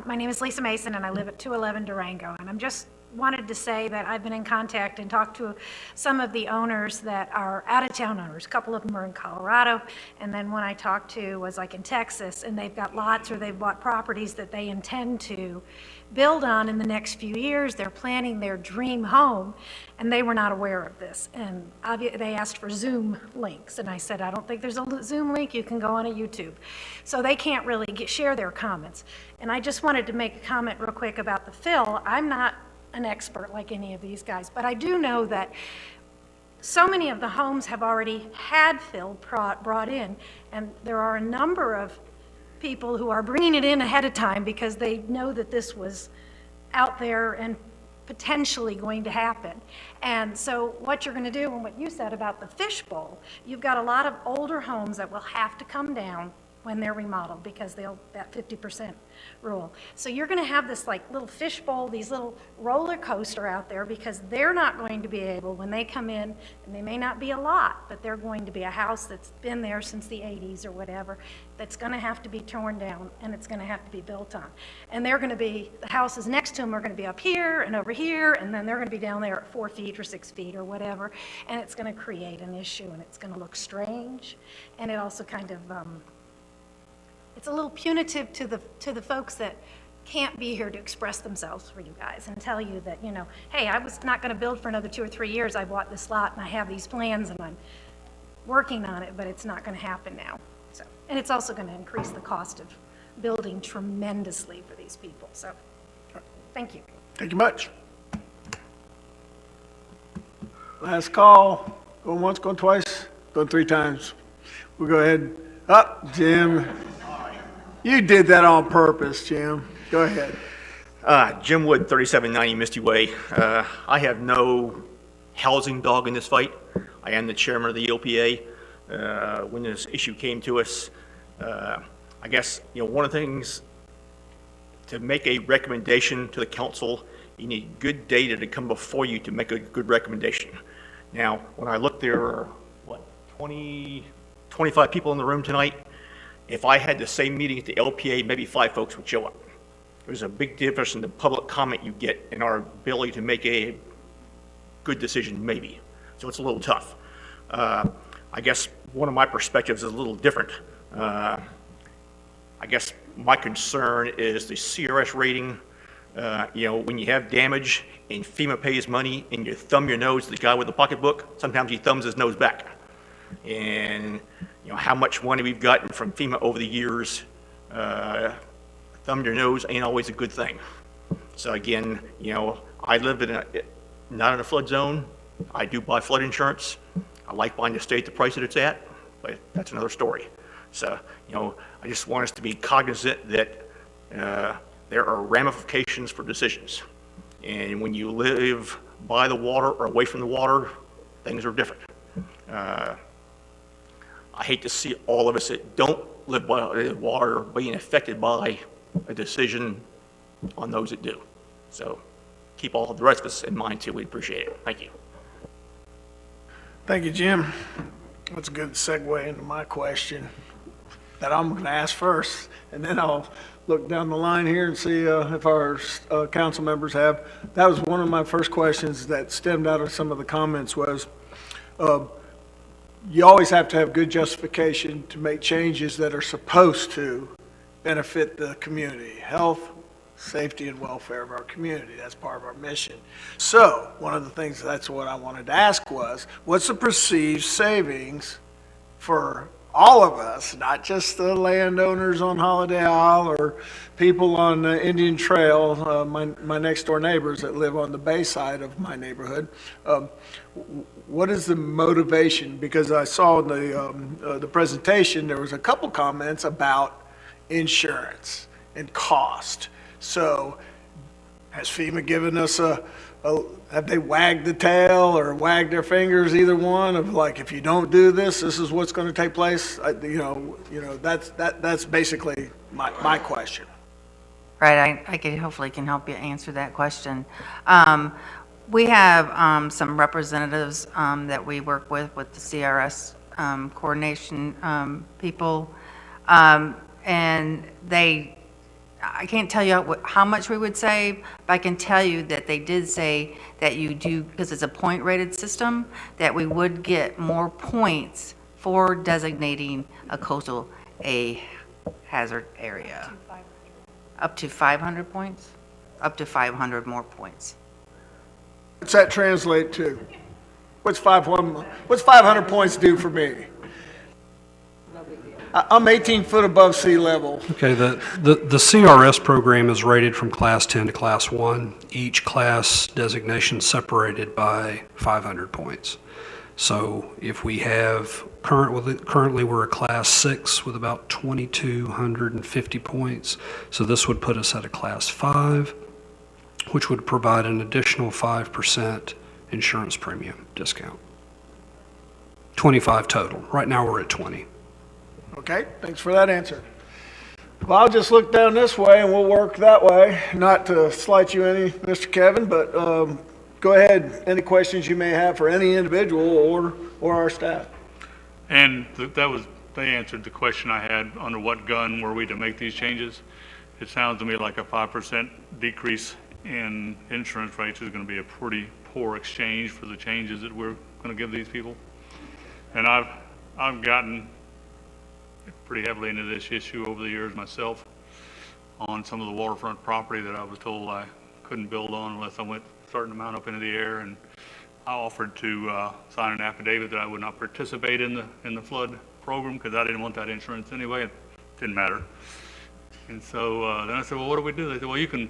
My name is Lisa Mason, and I live at 211 Durango. And I'm just wanted to say that I've been in contact and talked to some of the owners that are out-of-town owners. A couple of them are in Colorado, and then one I talked to was like in Texas, and they've got lots or they've bought properties that they intend to build on in the next few years. They're planning their dream home, and they were not aware of this. And they asked for Zoom links, and I said, I don't think there's a Zoom link. You can go on a YouTube. So they can't really share their comments. And I just wanted to make a comment real quick about the fill. I'm not an expert like any of these guys, but I do know that so many of the homes have already had fill brought in, and there are a number of people who are bringing it in ahead of time because they know that this was out there and potentially going to happen. And so what you're going to do, and what you said about the fishbowl, you've got a lot of older homes that will have to come down when they're remodeled because that 50% rule. So you're going to have this like little fishbowl, these little roller coaster out there because they're not going to be able, when they come in, and they may not be a lot, but they're going to be a house that's been there since the 80s or whatever, that's going to have to be torn down and it's going to have to be built on. And they're going to be, the houses next to them are going to be up here and over here, and then they're going to be down there at 4 feet or 6 feet or whatever, and it's going to create an issue and it's going to look strange, and it also kind of, it's a little punitive to the folks that can't be here to express themselves for you guys and tell you that, you know, hey, I was not going to build for another 2 or 3 years. I bought this lot and I have these plans and I'm working on it, but it's not going to happen now. So, and it's also going to increase the cost of building tremendously for these people. So, thank you.
Thank you much. Last call. Going once, going twice, going 3 times. We'll go ahead. Up, Jim. You did that on purpose, Jim. Go ahead.
Jim Wood, 3790 Misty Way. I have no housing dog in this fight. I am the chairman of the ELPA. When this issue came to us, I guess, one of the things to make a recommendation to the council, you need good data to come before you to make a good recommendation. Now, when I looked, there are, 25 people in the room tonight. If I had the same meeting at the LPA, maybe 5 folks would show up. There's a big difference in the public comment you get and our ability to make a good decision, maybe. So it's a little tough. I guess one of my perspectives is a little different. I guess my concern is the CRS rating. When you have damage and FEMA pays money and you thumb your nose to the guy with the pocketbook, sometimes he thumbs his nose back. And how much money we've gotten from FEMA over the years, thumb your nose ain't always a good thing. So again, I live not in a flood zone. I do buy flood insurance. I like buying the state the price that it's at, but that's another story. So, I just want us to be cognizant that there are ramifications for decisions. And when you live by the water or away from the water, things are different. I hate to see all of us that don't live by the water being affected by a decision on those that do. So keep all the rest of us in mind too. We'd appreciate it. Thank you.
Thank you, Jim. That's a good segue into my question that I'm going to ask first, and then I'll look down the line here and see if our council members have. That was one of my first questions that stemmed out of some of the comments was, you always have to have good justification to make changes that are supposed to benefit the community, health, safety, and welfare of our community. That's part of our mission. So one of the things, that's what I wanted to ask was, what's the perceived savings for all of us, not just the landowners on Holiday Isle or people on Indian Trail, my next door neighbors that live on the bay side of my neighborhood. What is the motivation? Because I saw in the presentation, there was a couple comments about insurance and cost. So has FEMA given us have they wagged the tail or wagged their fingers, either one, of like, if you don't do this, this is what's going to take place? That's basically my question.
Right, I hopefully can help you answer that question. We have some representatives that we work with the CRS coordination people. And I can't tell you how much we would save, but I can tell you that they did say that you do, because it's a point-rated system, that we would get more points for designating a coastal a hazard area. Up to 500 points? Up to 500 more points.
What's that translate to? What's 500 points do for me? I'm 18 foot above sea level.
Okay, the CRS program is rated from Class 10 to Class 1. Each class designation separated by 500 points. So if we have, currently we're a Class 6 with about 2,250 points. So this would put us at a Class 5, which would provide an additional 5% insurance premium discount. 25 total. Right now we're at 20.
Okay, thanks for that answer. Well, I'll just look down this way and we'll work that way. Not to slight you any, Mr. Kevin, but go ahead. Any questions you may have for any individual or our staff?
And they answered the question I had, under what gun were we to make these changes? It sounds to me like a 5% decrease in insurance rates is going to be a pretty poor exchange for the changes that we're going to give these people. And I've gotten pretty heavily into this issue over the years myself on some of the waterfront property that I was told I couldn't build on unless I went a certain amount up into the air, and I offered to sign an affidavit that I would not participate in the flood program because I didn't want that insurance anyway. It didn't matter. And so then I said, well, what do we do? They said, well, you can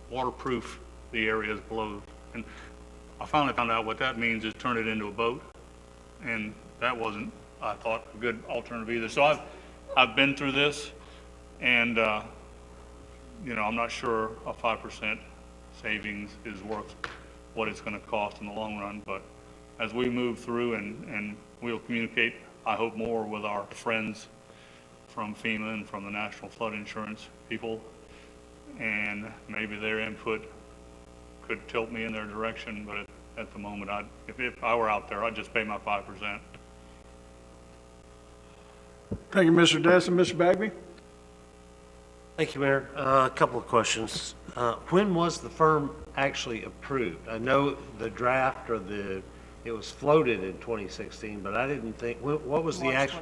waterproof the areas below. And I finally found out what that means is turn it into a boat, and that wasn't, I thought, a good alternative either. So I've been through this, and I'm not sure a 5% savings is worth what it's going to cost in the long run. But as we move through, and we'll communicate, I hope, more with our friends from FEMA and from the National Flood Insurance people, and maybe their input could tilt me in their direction. But at the moment, if I were out there, I'd just pay my 5%.
Thank you, Mr. Destin. Mr. Bagby?
Thank you, Mayor. A couple of questions. When was the firm actually approved? I know the draft it was floated in 2016, but I didn't think, what was the actual?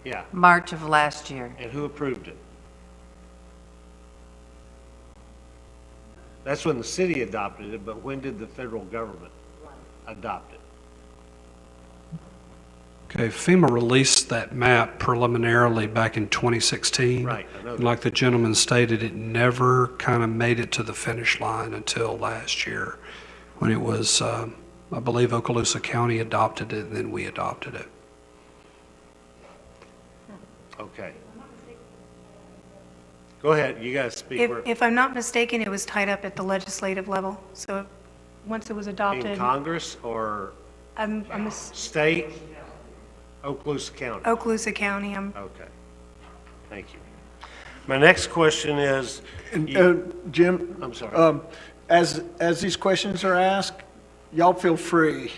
Yeah.
March of last year.
And who approved it? That's when the city adopted it, but when did the federal government adopt it?
Okay, FEMA released that map preliminarily back in 2016.
Right, I know that.
And like the gentleman stated, it never kind of made it to the finish line until last year, when it was, I believe Okaloosa County adopted it, and then we adopted it.
Okay. Go ahead, you guys speak.
If I'm not mistaken, it was tied up at the legislative level. So once it was adopted.
In Congress or state? Okaloosa County?
Okaloosa County.
Okay. Thank you. My next question is.
Jim?
I'm sorry.
As these questions are asked, y'all feel free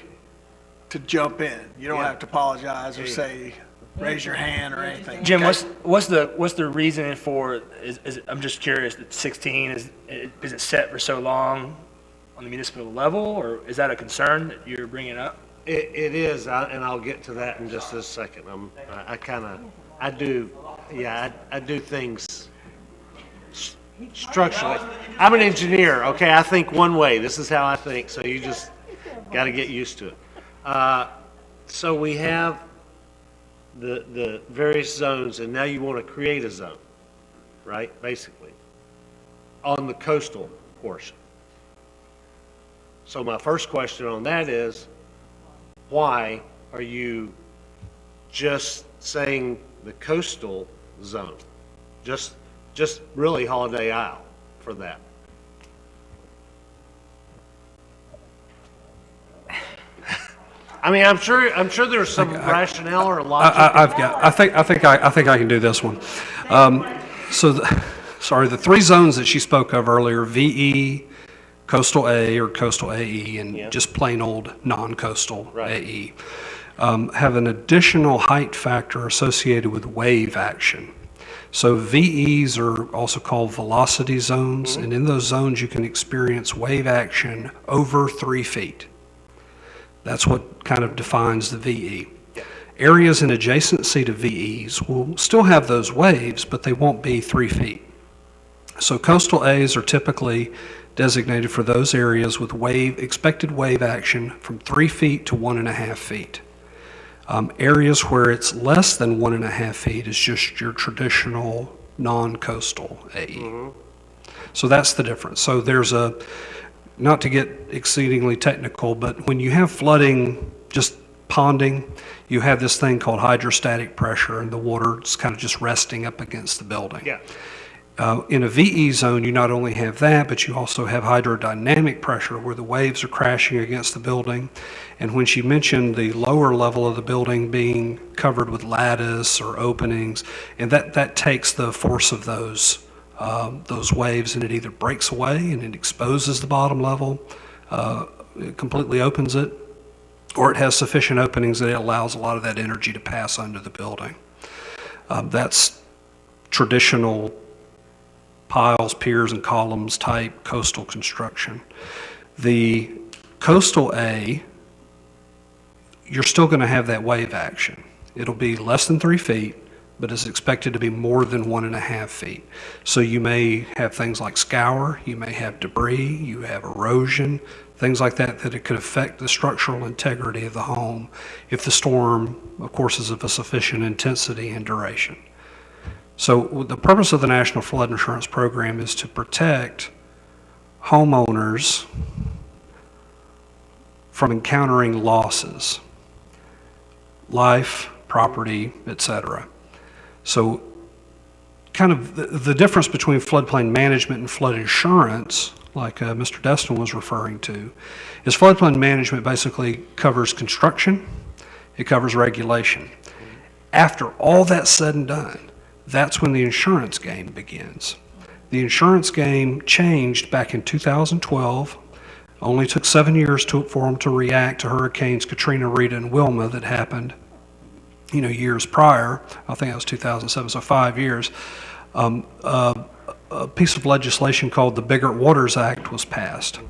to jump in. You don't have to apologize or say, raise your hand or anything.
Jim,
okay?
what's the reason for, I'm just curious, that 16, is it set for so long on the municipal level, or is that a concern that you're bringing up?
It is, and I'll get to that in just a second. I do things structurally. I'm an engineer, okay? I think one way. This is how I think, so you just got to get used to it. So we have the various zones, and now you want to create a zone, right, basically, on the coastal portion. So my first question on that is, why are you just saying the coastal zone? Just really Holiday Isle for that? I mean, I'm sure there's some rationale or logic.
I think I can do this one. The 3 zones that she spoke of earlier, VE, coastal A or coastal AE and
Yeah.
just plain old non-coastal
Right.
AE, have an additional height factor associated with wave action. So VEs are also called velocity zones, and in those zones you can experience wave action over 3 feet. That's what kind of defines the VE. Areas in adjacency to VEs will still have those waves, but they won't be 3 feet. So coastal As are typically designated for those areas with expected wave action from 3 feet to 1.5 feet. Areas where it's less than 1.5 feet is just your traditional non-coastal AE. So that's the difference. So there's not to get exceedingly technical, but when you have flooding, just ponding, you have this thing called hydrostatic pressure, and the water's kind of just resting up against the building.
Yeah.
In a VE zone, you not only have that, but you also have hydrodynamic pressure where the waves are crashing against the building. And when she mentioned the lower level of the building being covered with lattice or openings, and that takes the force of those waves, and it either breaks away and it exposes the bottom level, it completely opens it, or it has sufficient openings that it allows a lot of that energy to pass under the building. That's traditional piles, piers, and columns type coastal construction. The coastal A, you're still going to have that wave action. It'll be less than 3 feet, but is expected to be more than 1.5 feet. So you may have things like scour, you may have debris, you have erosion, things like that it could affect the structural integrity of the home if the storm, of course, is of a sufficient intensity and duration. So the purpose of the National Flood Insurance Program is to protect homeowners from encountering losses, life, property, etc. So kind of the difference between floodplain management and flood insurance, like Mr. Destin was referring to, is floodplain management basically covers construction, it covers regulation. After all that's said and done, that's when the insurance game begins. The insurance game changed back in 2012. Only took 7 years for them to react to Hurricanes Katrina, Rita, and Wilma that happened, years prior. I think that was 2007, so 5 years. A piece of legislation called the Biggert Waters Act was passed.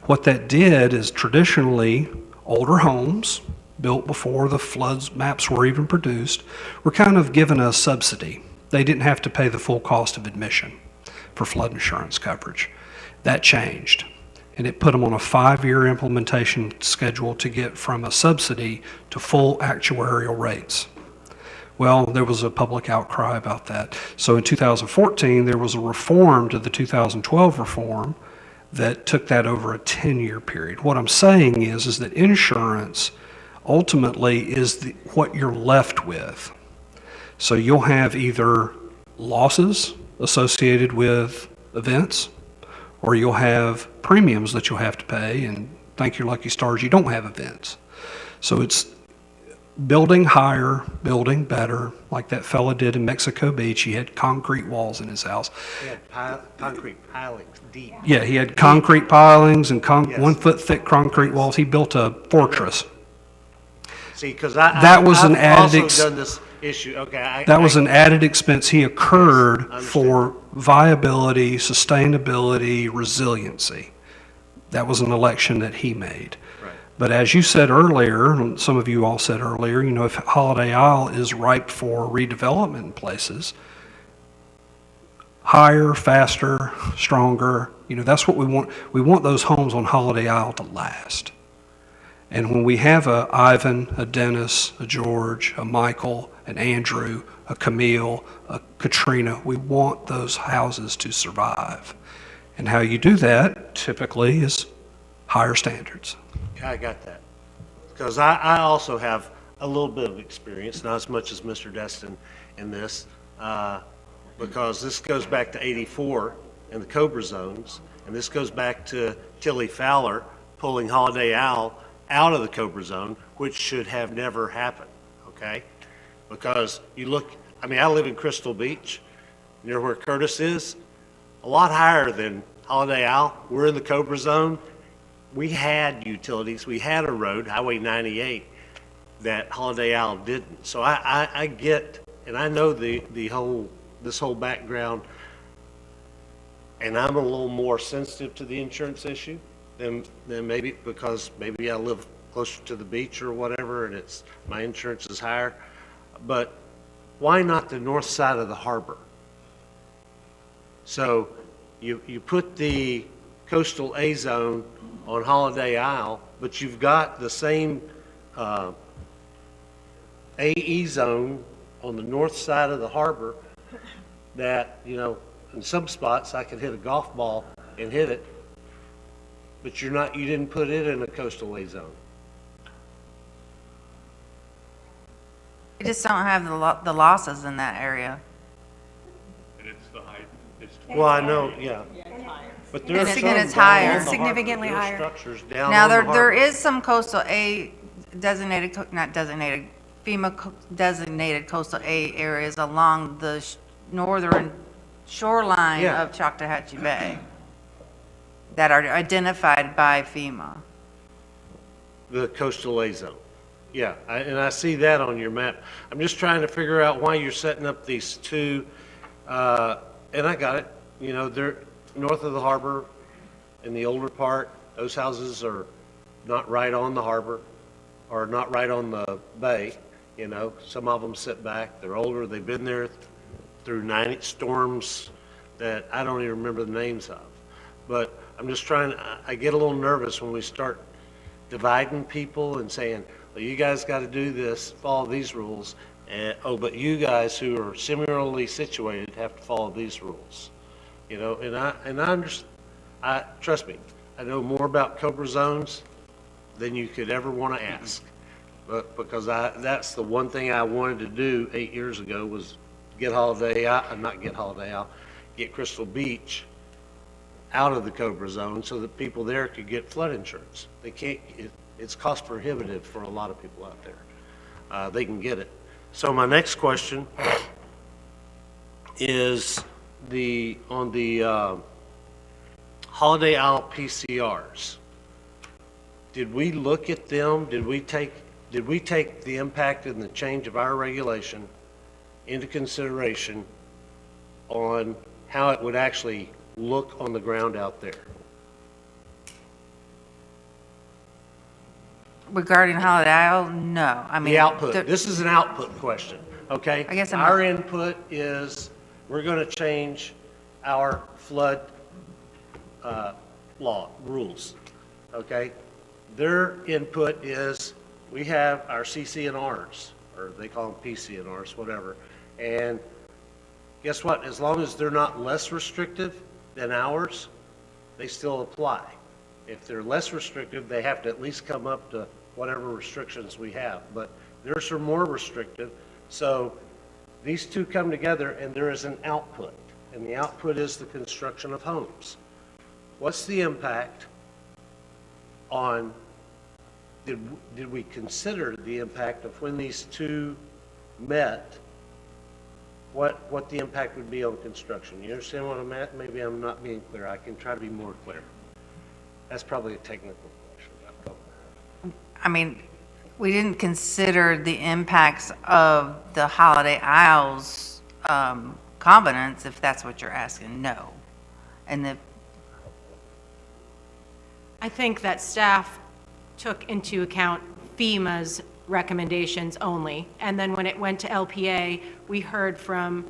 What that did is traditionally older homes built before the floods maps were even produced were kind of given a subsidy. They didn't have to pay the full cost of admission for flood insurance coverage. That changed, and it put them on a 5-year implementation schedule to get from a subsidy to full actuarial rates. Well, there was a public outcry about that. So in 2014, there was a reform to the 2012 reform that took that over a 10-year period. What I'm saying is that insurance ultimately is what you're left with. So you'll have either losses associated with events, or you'll have premiums that you'll have to pay, and thank your lucky stars you don't have events. So it's building higher, building better, like that fella did in Mexico Beach. He had concrete walls in his house.
He had concrete pilings deep.
Yeah, he had concrete pilings and
Yes.
1 foot thick concrete walls. He built a fortress.
See, because
That was an added
also done this issue, okay.
That was an added expense he incurred for viability, sustainability, resiliency. That was an election that he made.
Right.
But as you said earlier, and some of you all said earlier, if Holiday Isle is ripe for redevelopment in places, higher, faster, stronger, that's what we want. We want those homes on Holiday Isle to last. And when we have a Ivan, a Dennis, a George, a Michael, an Andrew, a Camille, a Katrina, we want those houses to survive. And how you do that typically is higher standards.
I got that. Because I also have a little bit of experience, not as much as Mr. Destin in this, because this goes back to '84 and the Cobra zones, and this goes back to Tilly Fowler pulling Holiday Isle out of the Cobra zone, which should have never happened, okay? Because you look, I live in Crystal Beach, near where Curtis is, a lot higher than Holiday Isle, we're in the Cobra zone. We had utilities, we had a road, Highway 98, that Holiday Isle didn't. So I get, and I know this whole background, and I'm a little more sensitive to the insurance issue than maybe, because maybe I live closer to the beach or whatever, and my insurance is higher. But why not the north side of the harbor? So you put the coastal A zone on Holiday Isle, but you've got the same AE zone on the north side of the harbor that, in some spots I could hit a golf ball and hit it, but you didn't put it in a coastal A zone.
We just don't have the losses in that area.
And it's the height, it's
Well, I know, yeah. But there's
And
some
it's
down
higher.
on the harbor.
Significantly
There's
higher.
structures down
Now,
on the
there
harbor.
is some coastal A designated, not designated, FEMA designated coastal A areas along the northern shoreline
Yeah.
of Choctawhatchee Bay that are identified by FEMA.
The coastal A zone. Yeah, and I see that on your map. I'm just trying to figure out why you're setting up these two, and I got it. They're north of the harbor in the older part. Those houses are not right on the harbor or not right on the bay. Some of them sit back. They're older. They've been there through 90 storms that I don't even remember the names of. But I'm just I get a little nervous when we start dividing people and saying, well, you guys got to do this, follow these rules, and, but you guys who are similarly situated have to follow these rules. And I understand, trust me, I know more about Cobra zones than you could ever want to ask. But because that's the one thing I wanted to do 8 years ago was get Crystal Beach out of the Cobra zone so that people there could get flood insurance. They can't, it's cost prohibitive for a lot of people out there. They can get it. So my next question is on the Holiday Isle PCRs. Did we look at them? Did we take the impact and the change of our regulation into consideration on how it would actually look on the ground out there?
Regarding Holiday Isle, no. I mean,
The output. This is an output question, okay?
I guess
Our input is, we're going to change our flood rules, okay? Their input is, we have our CC&Rs, or they call them PC&Rs, whatever. And guess what? As long as they're not less restrictive than ours, they still apply. If they're less restrictive, they have to at least come up to whatever restrictions we have. But theirs are more restrictive. So these two come together and there is an output. And the output is the construction of homes. What's the impact on, did we consider the impact of when these two met, what the impact would be on construction? You understand what I'm at? Maybe I'm not being clear. I can try to be more clear. That's probably a technical question.
I mean, we didn't consider the impacts of the Holiday Isles covenants, if that's what you're asking, no. And
I think that staff took into account FEMA's recommendations only. And then when it went to LPA, we heard from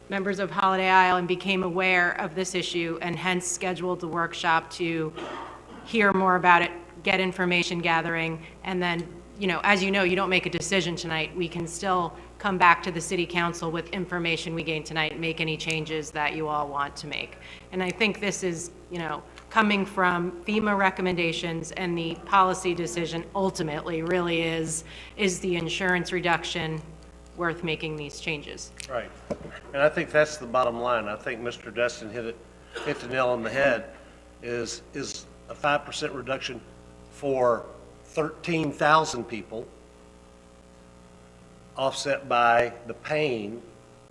members of Holiday Isle and became aware of this issue and hence scheduled the workshop to hear more about it, get information gathering, and then, as you know, you don't make a decision tonight. We can still come back to the city council with information we gain tonight and make any changes that you all want to make. And I think this is, coming from FEMA recommendations, and the policy decision ultimately really is the insurance reduction worth making these changes?
Right. And I think that's the bottom line. I think Mr. Destin hit the nail on the head, is a 5% reduction for 13,000 people offset by the pain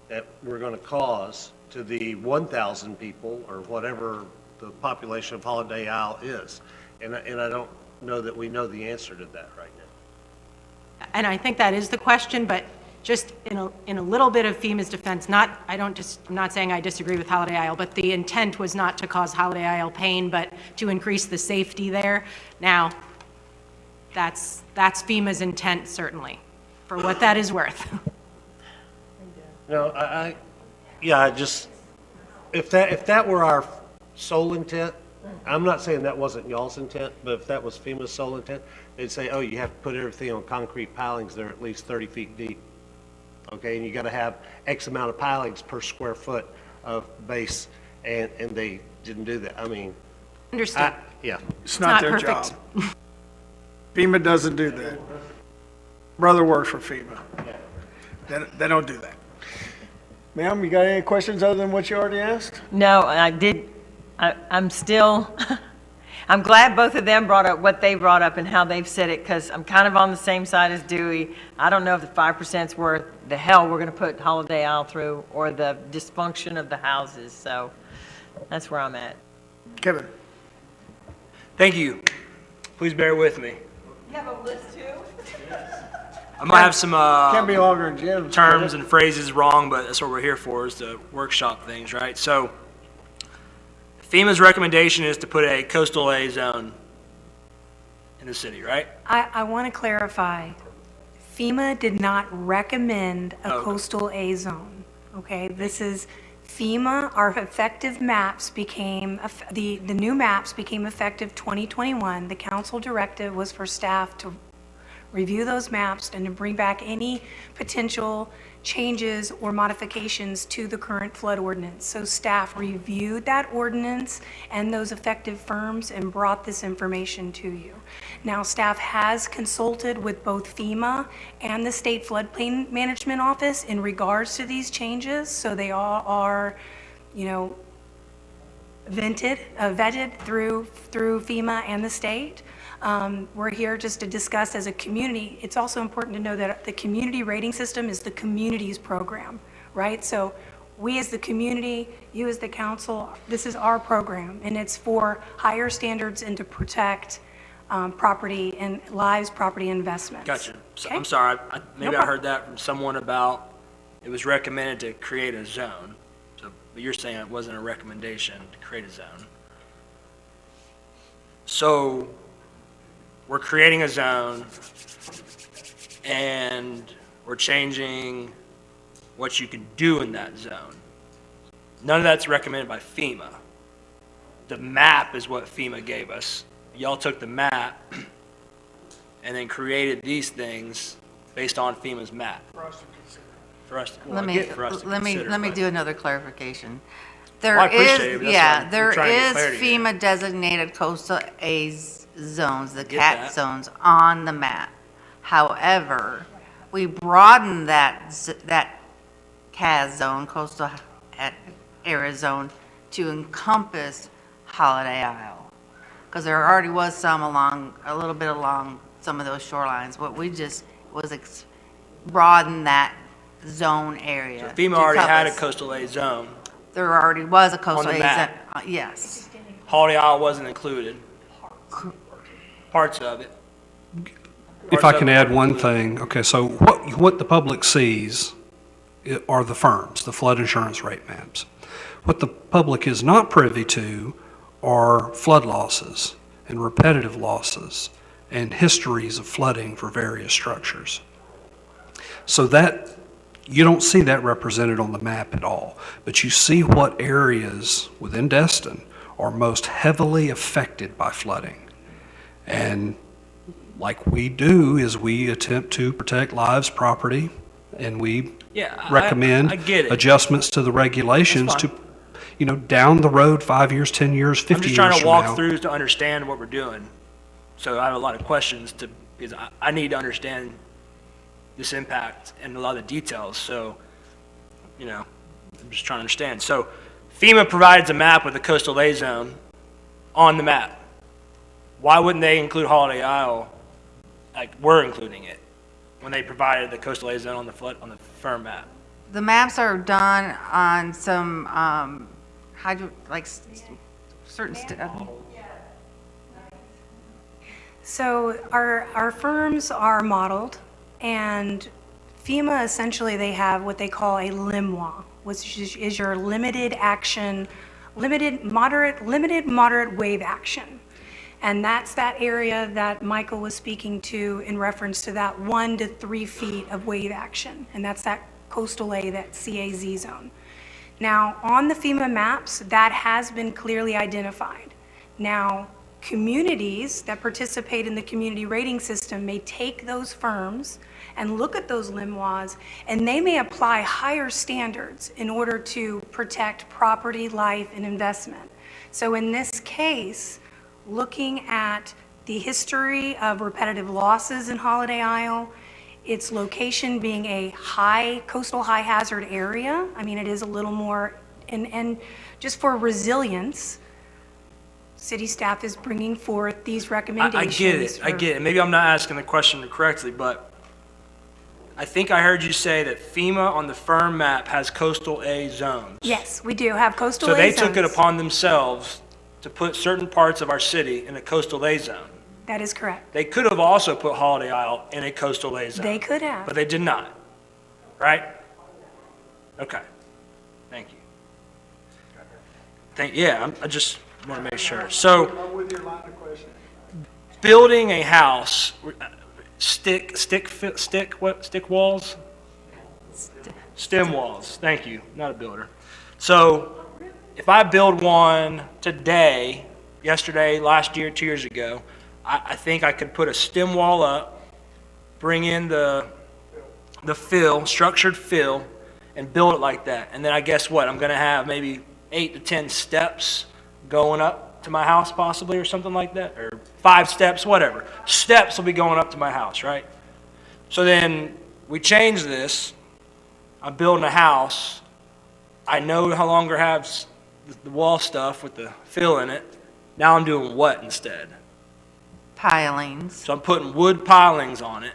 that we're going to cause to the 1,000 people or whatever the population of Holiday Isle is. And I don't know that we know the answer to that right now.
And I think that is the question, but just in a little bit of FEMA's defense, I'm not saying I disagree with Holiday Isle, but the intent was not to cause Holiday Isle pain, but to increase the safety there. Now, that's FEMA's intent, certainly, for what that is worth.
No, yeah, if that were our sole intent, I'm not saying that wasn't y'all's intent, but if that was FEMA's sole intent, they'd say, oh, you have to put everything on concrete pilings that are at least 30 feet deep. Okay, and you got to have X amount of pilings per square foot of base, and they didn't do that. I mean,
Understood.
Yeah.
It's not their
perfect.
job. FEMA doesn't do that. Brother works for FEMA. They don't do that. Ma'am, you got any questions other than what you already asked?
No, I did, I'm still, I'm glad both of them brought up what they brought up and how they've said it, because I'm kind of on the same side as Dewey. I don't know if the 5%'s worth the hell we're going to put Holiday Isle through, or the dysfunction of the houses, so that's where I'm at.
Kevin?
Thank you. Please bear with me.
You have a list too?
I might have some
Can't be longer than Jim.
terms and phrases wrong, but that's what we're here for, is to workshop things, right? So FEMA's recommendation is to put a coastal A zone in the city, right?
I want to clarify, FEMA did not recommend a coastal A zone, okay? This is FEMA, our effective maps became, the new maps became effective 2021. The council directive was for staff to review those maps and to bring back any potential changes or modifications to the current flood ordinance. So staff reviewed that ordinance and those effective firms and brought this information to you. Now, staff has consulted with both FEMA and the State Floodplain Management Office in regards to these changes, so they all are, vetted through FEMA and the state. We're here just to discuss as a community. It's also important to know that the community rating system is the community's program, right? So we as the community, you as the council, this is our program, and it's for higher standards and to protect property and lives, property investments.
Gotcha. So,
Okay?
I'm sorry, maybe I
problem.
heard that from someone about it was recommended to create a zone. So, but you're saying it wasn't a recommendation to create a zone. So we're creating a zone and we're changing what you can do in that zone. None of that's recommended by FEMA. The map is what FEMA gave us. Y'all took the map and then created these things based on FEMA's map. For us to consider.
Let me do another clarification.
Well, I appreciate it, but that's why
There
I'm trying to get
is
clarity here.
FEMA designated coastal A zones, the
Get
CAT
that.
zones on the map. However, we broadened that CAS zone, coastal area zone, to encompass Holiday Isle. Because there already was some a little bit along some of those shorelines, but we just broaden that zone area.
So FEMA
to
already had a
encompass.
coastal A zone.
There already was a coastal
the
A zone,
map.
yes.
Holiday Isle wasn't included. Parts of it.
If I can add one thing, okay, so what the public sees are the firms, the flood insurance rate maps. What the public is not privy to are flood losses and repetitive losses and histories of flooding for various structures. So that, you don't see that represented on the map at all, but you see what areas within Destin are most heavily affected by flooding. And like we do is we attempt to protect lives, property, and we recommend
I get it.
adjustments to the regulations
That's
to, down the road, 5 years, 10 years, 50
I'm just
years
trying to
from
walk
now.
through to understand what we're doing. So I have a lot of questions because I need to understand this impact and a lot of the details. So, I'm just trying to understand. So FEMA provides a map with a coastal A zone on the map. Why wouldn't they include Holiday Isle like we're including it when they provided the coastal A zone on the firm map?
The maps are done on some certain,
So our firms are modeled, and FEMA, essentially, they have what they call a LIMWA, which is your limited action, limited, moderate wave action. And that's that area that Michael was speaking to in reference to that 1 to 3 feet of wave action. And that's that coastal A, that CAZ zone. Now, on the FEMA maps, that has been clearly identified. Now, communities that participate in the community rating system may take those firms and look at those LIMWAs, and they may apply higher standards in order to protect property, life, and investment. So in this case, looking at the history of repetitive losses in Holiday Isle, its location being a coastal high hazard area, I mean, it is a little more, and just for resilience, city staff is bringing forth these recommendations.
I get it. Maybe I'm not asking the question correctly, but I think I heard you say that FEMA on the firm map has coastal A zones.
Yes, we do have coastal
So
A
they
zones.
took it upon themselves to put certain parts of our city in a coastal A zone.
That is correct.
They could have also put Holiday Isle in a coastal A zone.
They could have.
But they did not, right? Okay, thank you. I just want to make sure. So,
I'm with your line of questioning.
building a house, stick walls? Stem walls, thank you, not a builder. So, if I build one today, yesterday, last year, 2 years ago, I think I could put a stem wall up, bring in the fill, structured fill, and build it like that. And then I guess what? I'm going to have maybe 8 to 10 steps going up to my house possibly, or something like that, or 5 steps, whatever. Steps will be going up to my house, right? So then we change this. I'm building a house. I no longer have the wall stuff with the fill in it. Now I'm doing what instead?
pilings.
So I'm putting wood pilings on it.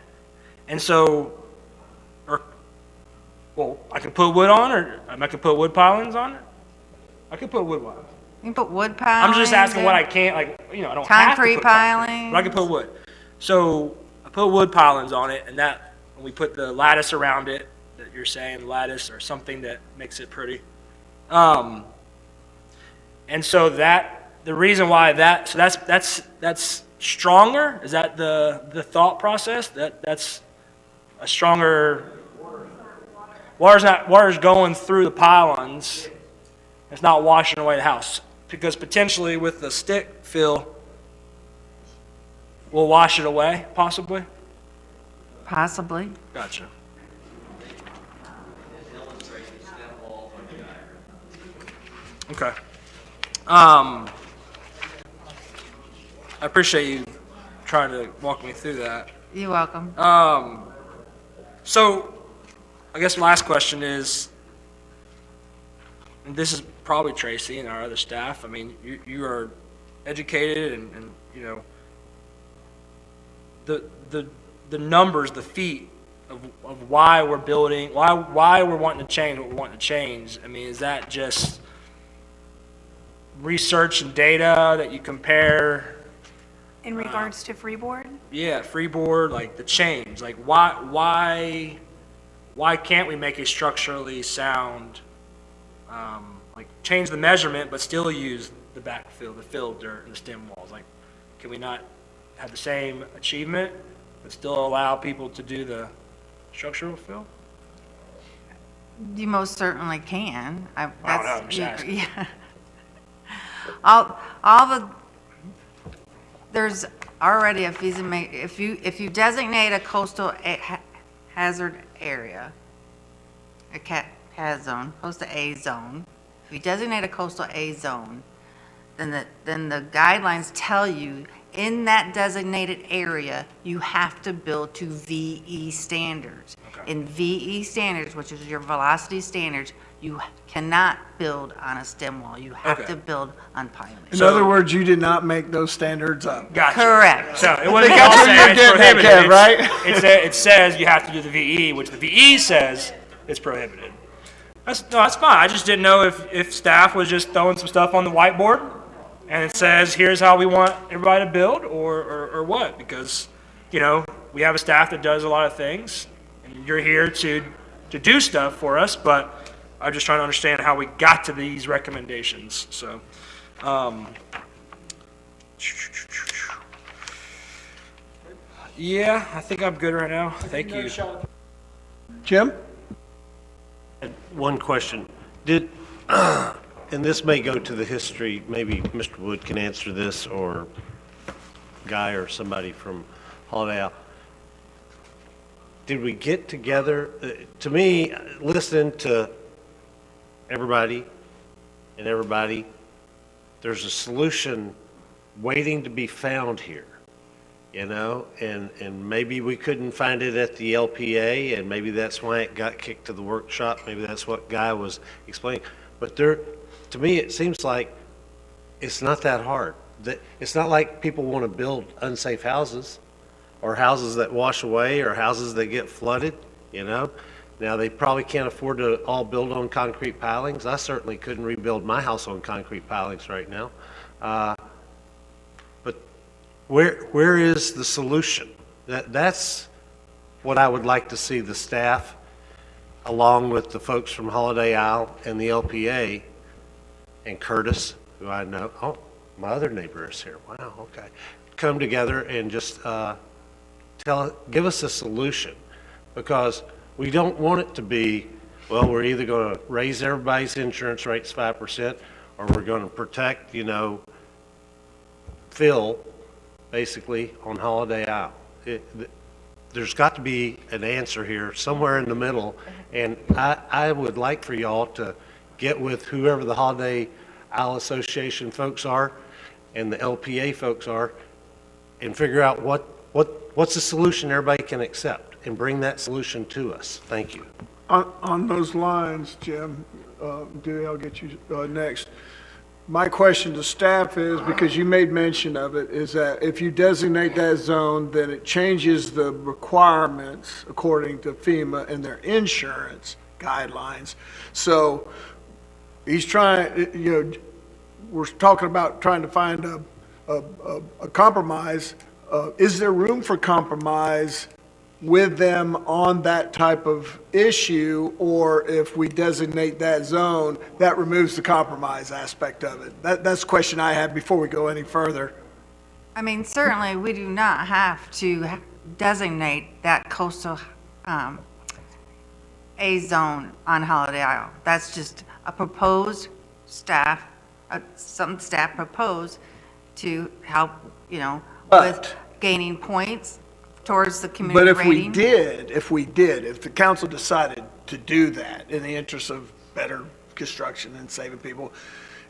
And so, I can put wood on, or I can put wood pilings on it? I can put wood pilings.
You can put wood pilings.
I'm just asking what I can't, I don't have to put concrete,
pilings.
but I can put wood. So I put wood pilings on it, and we put the lattice around it, that you're saying lattice or something that makes it pretty. And so the reason why so that's stronger? Is that the thought process? That's a stronger, water's going through the pilings. It's not washing away the house. Because potentially with the stick fill, we'll wash it away, possibly?
Possibly.
Gotcha. Okay. I appreciate you trying to walk me through that.
You're welcome.
So, I guess my last question is, and this is probably Tracy and our other staff. I mean, you are educated, and you know the numbers, the feet of why we're building, why we're wanting to change what we're wanting to change. I mean, is that just research and data that you compare?
In regards to freeboard?
Yeah, freeboard, like the change. Like why can't we make a structurally sound, like change the measurement but still use the backfill, the filled dirt and the stem walls? Like, can we not have the same achievement but still allow people to do the structural fill?
You most certainly can.
I don't know, I'm just asking.
Yeah. There's already a feasibility, if you designate a coastal hazard area, a CAZ zone, coastal A zone, if you designate a coastal A zone, then the guidelines tell you in that designated area, you have to build to VE standards. Okay. In VE standards, which is your velocity standards, you cannot build on a stem wall. You have to build on pilings.
In other words, you did not make those standards up.
Gotcha.
Correct.
So it wasn't
That's
all
what
saying
you're
it's
getting at,
prohibited.
Kev, right?
It says you have to do the VE, which the VE says it's prohibited. That's fine. I just didn't know if staff was just throwing some stuff on the whiteboard and it says, here's how we want everybody to build, or what? Because, you know, we have a staff that does a lot of things, and you're here to do stuff for us, but I'm just trying to understand how we got to these recommendations, so. Yeah, I think I'm good right now. Thank you.
Jim?
One question. And this may go to the history, maybe Mr. Wood can answer this, or Guy or somebody from Holiday Isle. Did we get together, to me, listening to everybody, there's a solution waiting to be found here, you know? And maybe we couldn't find it at the LPA, and maybe that's why it got kicked to the workshop. Maybe that's what Guy was explaining. But to me, it seems like it's not that hard. It's not like people want to build unsafe houses or houses that wash away or houses that get flooded, you know? Now, they probably can't afford to all build on concrete pilings. I certainly couldn't rebuild my house on concrete pilings right now. But where is the solution? That's what I would like to see the staff, along with the folks from Holiday Isle and the LPA, and Curtis, who I know, oh, my other neighbor is here, wow, okay, come together and just give us a solution, because we don't want it to be, well, we're either going to raise everybody's insurance rates 5%, or we're going to protect, you know, Phil, basically, on Holiday Isle. There's got to be an answer here, somewhere in the middle, and I would like for y'all to get with whoever the Holiday Isle Association folks are and the LPA folks are, and figure out what's the solution everybody can accept, and bring that solution to us. Thank you.
On those lines, Jim, Dewey, I'll get you next. My question to staff is, because you made mention of it, is that if you designate that zone, then it changes the requirements according to FEMA and their insurance guidelines. So he's trying, you know, we're talking about trying to find a compromise. Is there room for compromise with them on that type of issue, or if we designate that zone, that removes the compromise aspect of it? That's the question I had before we go any further.
I mean, certainly, we do not have to designate that coastal A zone on Holiday Isle. That's just a proposed staff, some staff proposed to help, you know, with gaining points towards the community
But
rating.
if the council decided to do that in the interest of better construction and saving people,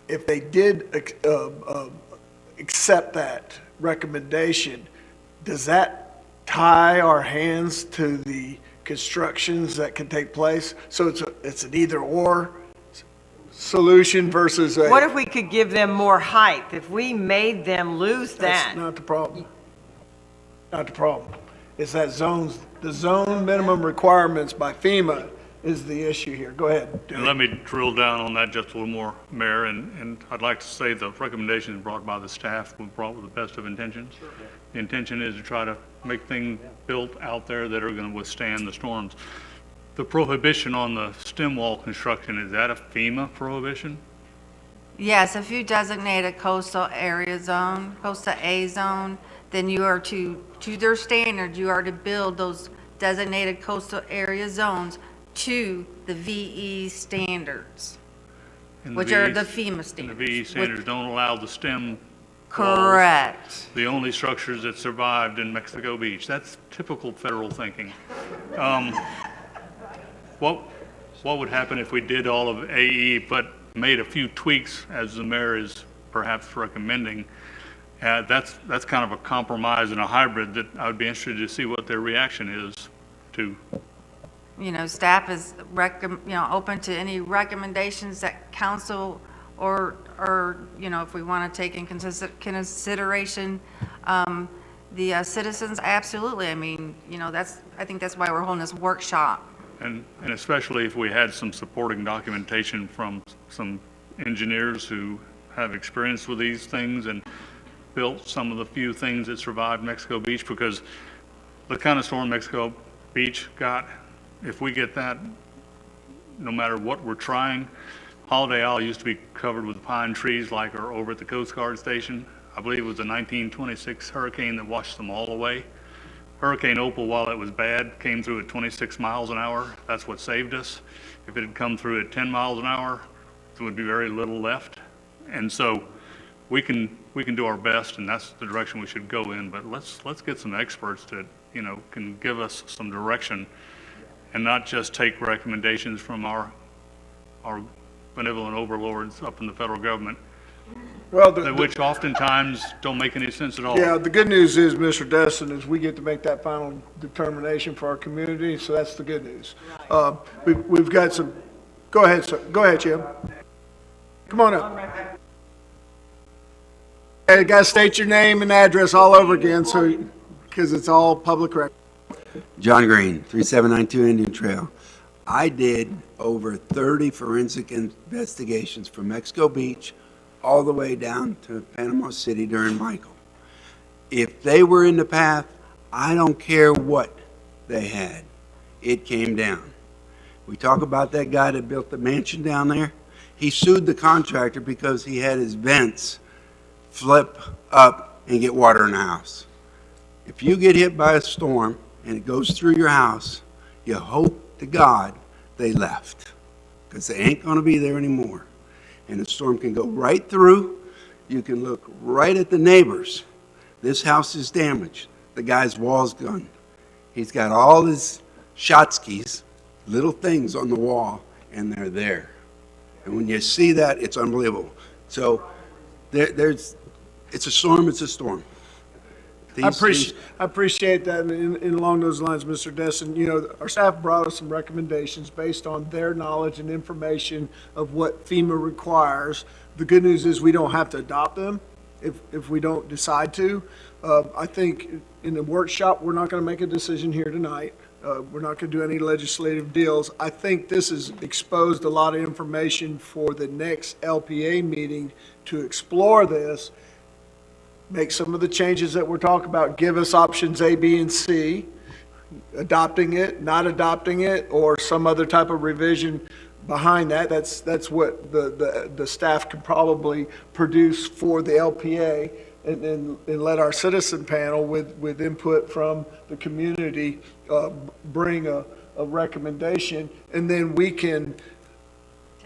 if they did accept that recommendation, does that tie our hands to the constructions that can take place? So it's an either-or solution versus a...
What if we could give them more height? If we made them lose that?
That's not the problem. Not the problem. It's that the zone minimum requirements by FEMA is the issue here. Go ahead.
And let me drill down on that just a little more, Mayor, and I'd like to say the recommendations brought by the staff were brought with the best of intentions. Sure. The intention is to try to make things built out there that are going to withstand the storms. The prohibition on the stem wall construction, is that a FEMA prohibition?
Yes, if you designate a coastal area zone, coastal A zone, then you are to their standards, you are to build those designated coastal area zones to the VE standards, which are the FEMA standards.
And the VE standards don't allow the stem
Correct.
walls, the only structures that survived in Mexico Beach. That's typical federal thinking. What would happen if we did all of AE but made a few tweaks, as the mayor is perhaps recommending? That's kind of a compromise and a hybrid that I would be interested to see what their reaction is to.
You know, staff is open to any recommendations that council or you know, if we want to take in consideration the citizens, absolutely. I mean, you know, I think that's why we're holding this workshop.
And especially if we had some supporting documentation from some engineers who have experience with these things and built some of the few things that survived Mexico Beach, because the kind of storm Mexico Beach got, if we get that, no matter what we're trying, Holiday Isle used to be covered with pine trees like are over at the Coast Guard station. I believe it was the 1926 hurricane that washed them all away. Hurricane Opal, while it was bad, came through at 26 miles an hour. That's what saved us. If it had come through at 10 miles an hour, there would be very little left. And so we can do our best, and that's the direction we should go in. But let's get some experts that, you know, can give us some direction and not just take recommendations from our benevolent overlords up in the federal government,
Well,
which oftentimes don't make any sense at all.
yeah, the good news is, Mr. Destin, is we get to make that final determination for our community, so that's the good news. We've got some, go ahead, sir. Go ahead, Jim. Come on up. Hey, got to state your name and address all over again, so, because it's all public record.
John Green, 3792 Indian Trail. I did over 30 forensic investigations from Mexico Beach all the way down to Panama City during Michael. If they were in the path, I don't care what they had. It came down. We talk about that guy that built the mansion down there. He sued the contractor because he had his vents flip up and get water in the house. If you get hit by a storm and it goes through your house, you hope to God they left, because they ain't going to be there anymore. And the storm can go right through. You can look right at the neighbors. This house is damaged. The guy's wall's gone. He's got all his Schotskys, little things on the wall, and they're there. And when you see that, it's unbelievable. So it's a storm, it's a storm.
I appreciate that, and along those lines, Mr. Destin, you know, our staff brought us some recommendations based on their knowledge and information of what FEMA requires. The good news is we don't have to adopt them if we don't decide to. I think in the workshop, we're not going to make a decision here tonight. We're not going to do any legislative deals. I think this has exposed a lot of information for the next LPA meeting to explore this. Make some of the changes that we're talking about, give us options A, B, and C, adopting it, not adopting it, or some other type of revision behind that. That's what the staff can probably produce for the LPA, and let our citizen panel with input from the community bring a recommendation, and then we can,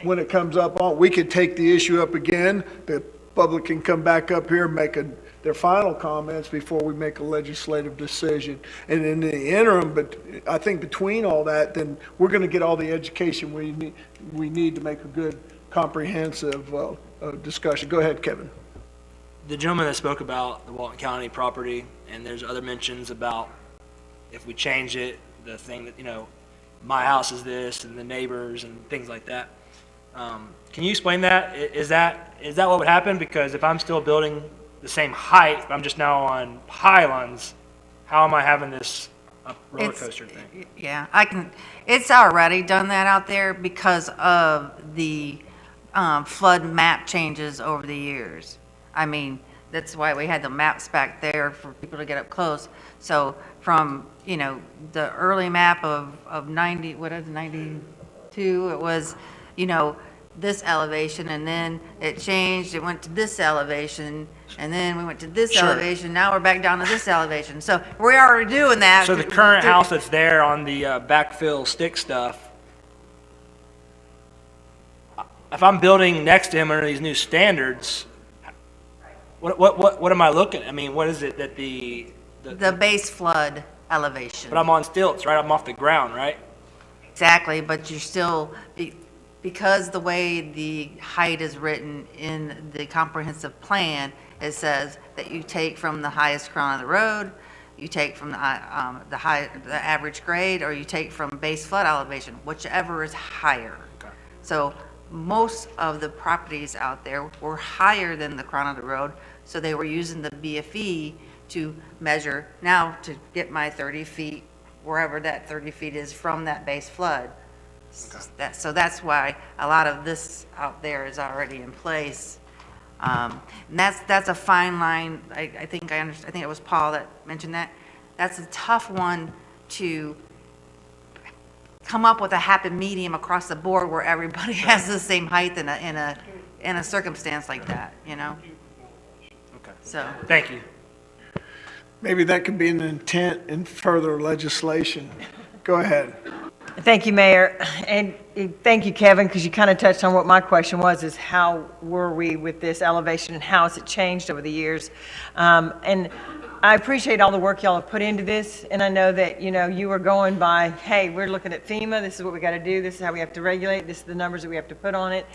when it comes up on, we can take the issue up again. The public can come back up here and make their final comments before we make a legislative decision. And in the interim, but I think between all that, then we're going to get all the education we need to make a good, comprehensive discussion. Go ahead, Kevin.
The gentleman that spoke about the Walton County property, and there's other mentions about if we change it, the thing that, you know, my house is this, and the neighbors, and things like that. Can you explain that? Is that what would happen? Because if I'm still building the same height, but I'm just now on pylons, how am I having this roller coaster thing?
Yeah, it's already done that out there because of the flood map changes over the years. I mean, that's why we had the maps back there for people to get up close. So from, you know, the early map of 92, it was, you know, this elevation, and then it changed, it went to this elevation, and then we went to this elevation, now we're back down to this elevation. So we're already doing that.
So the current house that's there on the backfill stick stuff, if I'm building next to him under these new standards, what am I looking at? I mean, what is it that the
base flood elevation.
But I'm on stilts, right? I'm off the ground, right?
Exactly, but you're still, because the way the height is written in the comprehensive plan, it says that you take from the highest crown of the road, you take from the average grade, or you take from base flood elevation, whichever is higher.
Okay.
So most of the properties out there were higher than the crown of the road, so they were using the BFE to measure, now to get my 30 feet, wherever that 30 feet is from that base flood. Okay. So that's why a lot of this out there is already in place And that's a fine line. I think I understand, I think it was Paul that mentioned that. That's a tough one to come up with a happy medium across the board where everybody has the same height in a circumstance like that, you know?
Okay.
So.
Thank you.
Maybe that could be an intent in further legislation. Go ahead.
Thank you, Mayor. And thank you, Kevin, because you kind of touched on what my question was, is how were we with this elevation and how has it changed over the years? And I appreciate all the work y'all have put into this, and I know that, you know, you were going by, hey, we're looking at FEMA, this is what we got to do, this is how we have to regulate, this is the numbers that we have to put on it.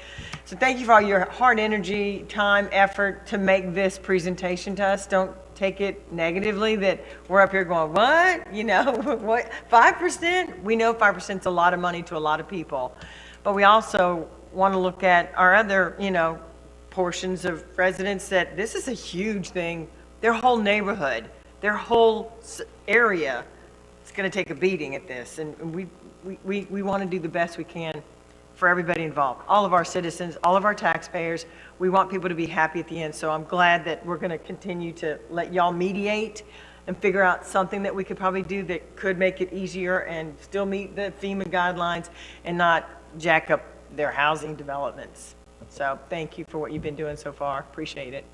So thank you for all your hard energy, time, effort to make this presentation to us. Don't take it negatively that we're up here going, what? You know, what, 5%? We know 5% is a lot of money to a lot of people, but we also want to look at our other, you know, portions of residents that this is a huge thing. Their whole neighborhood, their whole area is going to take a beating at this. And we want to do the best we can for everybody involved, all of our citizens, all of our taxpayers. We want people to be happy at the end. So I'm glad that we're going to continue to let y'all mediate and figure out something that we could probably do that could make it easier and still meet the FEMA guidelines and not jack up their housing developments. So thank you for what you've been doing so far. Appreciate it.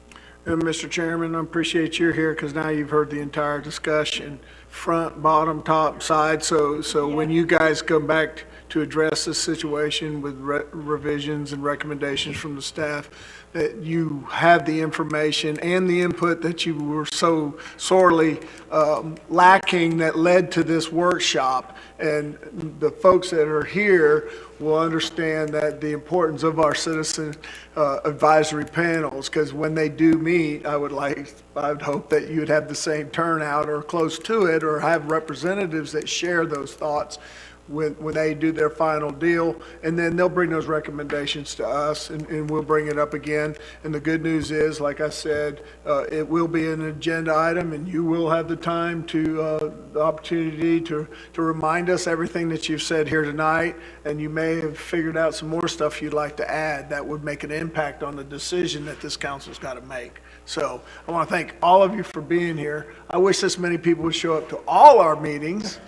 And Mr. Chairman, I appreciate you're here because now you've heard the entire discussion, front, bottom, top, side. So when you guys come back to address this situation with revisions and recommendations from the staff, that you have the information and the input that you were so sorely lacking that led to this workshop. And the folks that are here will understand that the importance of our citizen advisory panels, because when they do meet, I would hope that you would have the same turnout or close to it, or have representatives that share those thoughts when they do their final deal, and then they'll bring those recommendations to us, and we'll bring it up again. And the good news is, like I said, it will be an agenda item, and you will have the time to, the opportunity to remind us everything that you've said here tonight, and you may have figured out some more stuff you'd like to add that would make an impact on the decision that this council's got to make. So I want to thank all of you for being here. I wish this many people would show up to all our meetings.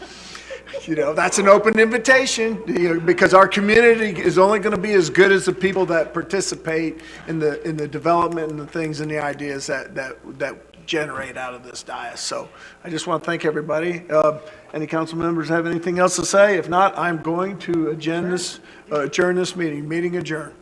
You know, that's an open invitation, you know, because our community is only going to be as good as the people that participate in the development and the things and the ideas that generate out of this dais. So I just want to thank everybody. Any council members have anything else to say? If not, I'm going to adjourn this meeting. Meeting adjourned.